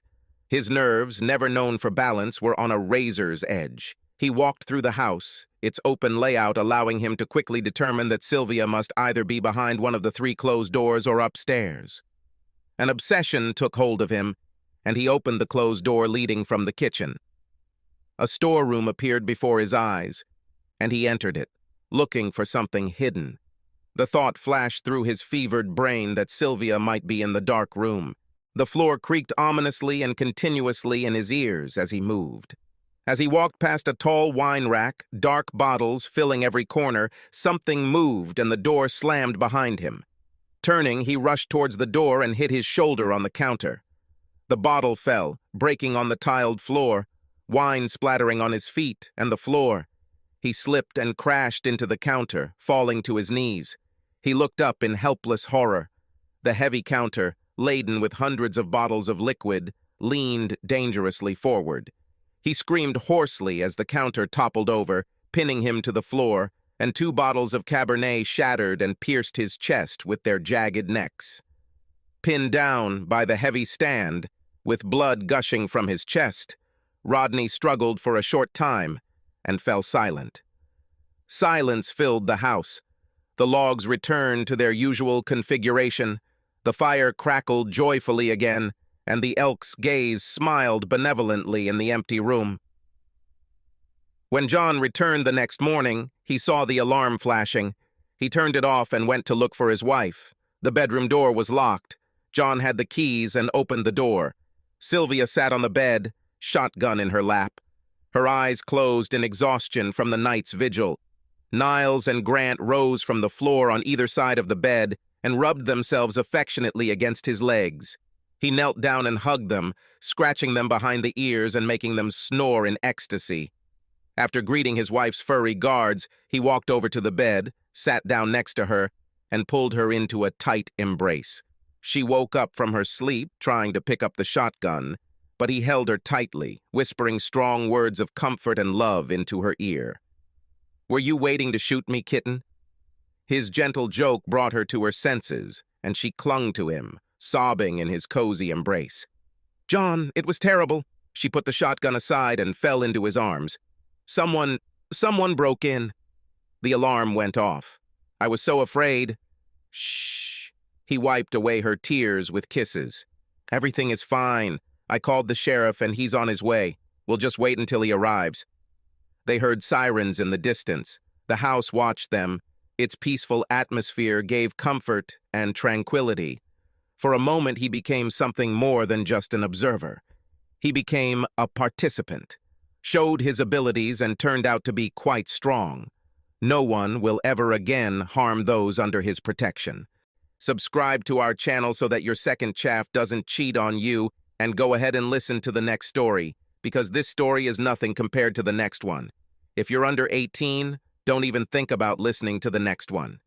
His nerves, never known for balance, were on a razor's edge. He walked through the house, its open layout allowing him to quickly determine that Sylvia must either be behind one of the 3 closed doors or upstairs. An obsession took hold of him, and he opened the closed door leading from the kitchen. A storeroom appeared before his eyes, and he entered it, looking for something hidden. The thought flashed through his fevered brain that Sylvia might be in the dark room. The floor creaked ominously and continuously in his ears as he moved. As he walked past a tall wine rack, dark bottles filling every corner, something moved and the door slammed behind him. Turning, he rushed towards the door and hit his shoulder on the counter. The bottle fell, breaking on the tiled floor, wine splattering on his feet and the floor. He slipped and crashed into the counter, falling to his knees. He looked up in helpless horror. The heavy counter, laden with hundreds of bottles of liquid, leaned dangerously forward. He screamed hoarsely as the counter toppled over, pinning him to the floor, and 2 bottles of Cabernet shattered and pierced his chest with their jagged necks. Pinned down by the heavy stand, with blood gushing from his chest, Rodney struggled for a short time and fell silent. Silence filled the house. The logs returned to their usual configuration. The fire crackled joyfully again, and the elk's gaze smiled benevolently in the empty room. When John returned the next morning, he saw the alarm flashing. He turned it off and went to look for his wife. The bedroom door was locked. John had the keys and opened the door. Sylvia sat on the bed, shotgun in her lap. Her eyes closed in exhaustion from the night's vigil. Niles and Grant rose from the floor on either side of the bed and rubbed themselves affectionately against his legs. He knelt down and hugged them, scratching them behind the ears and making them snore in ecstasy. After greeting his wife's furry guards, he walked over to the bed, sat down next to her, and pulled her into a tight embrace. She woke up from her sleep, trying to pick up the shotgun, but he held her tightly, whispering strong words of comfort and love into her ear. "Were you waiting to shoot me, kitten?" His gentle joke brought her to her senses, and she clung to him, sobbing in his cozy embrace. "John, it was terrible." She put the shotgun aside and fell into his arms. Someone broke in." The alarm went off. "I was so afraid." "Shh." He wiped away her tears with kisses. "Everything is fine. I called the sheriff and he's on his way. We'll just wait until he arrives." They heard sirens in the distance. The house watched them. Its peaceful atmosphere gave comfort and tranquility. For a moment, he became something more than just an observer. He became a participant, showed his abilities, and turned out to be quite strong. No one will ever again harm those under his protection. Subscribe to our channel so that your second chaff doesn't cheat on you, and go ahead and listen to the next story, because this story is nothing compared to the next one. If you're under 18, don't even think about listening to the next one.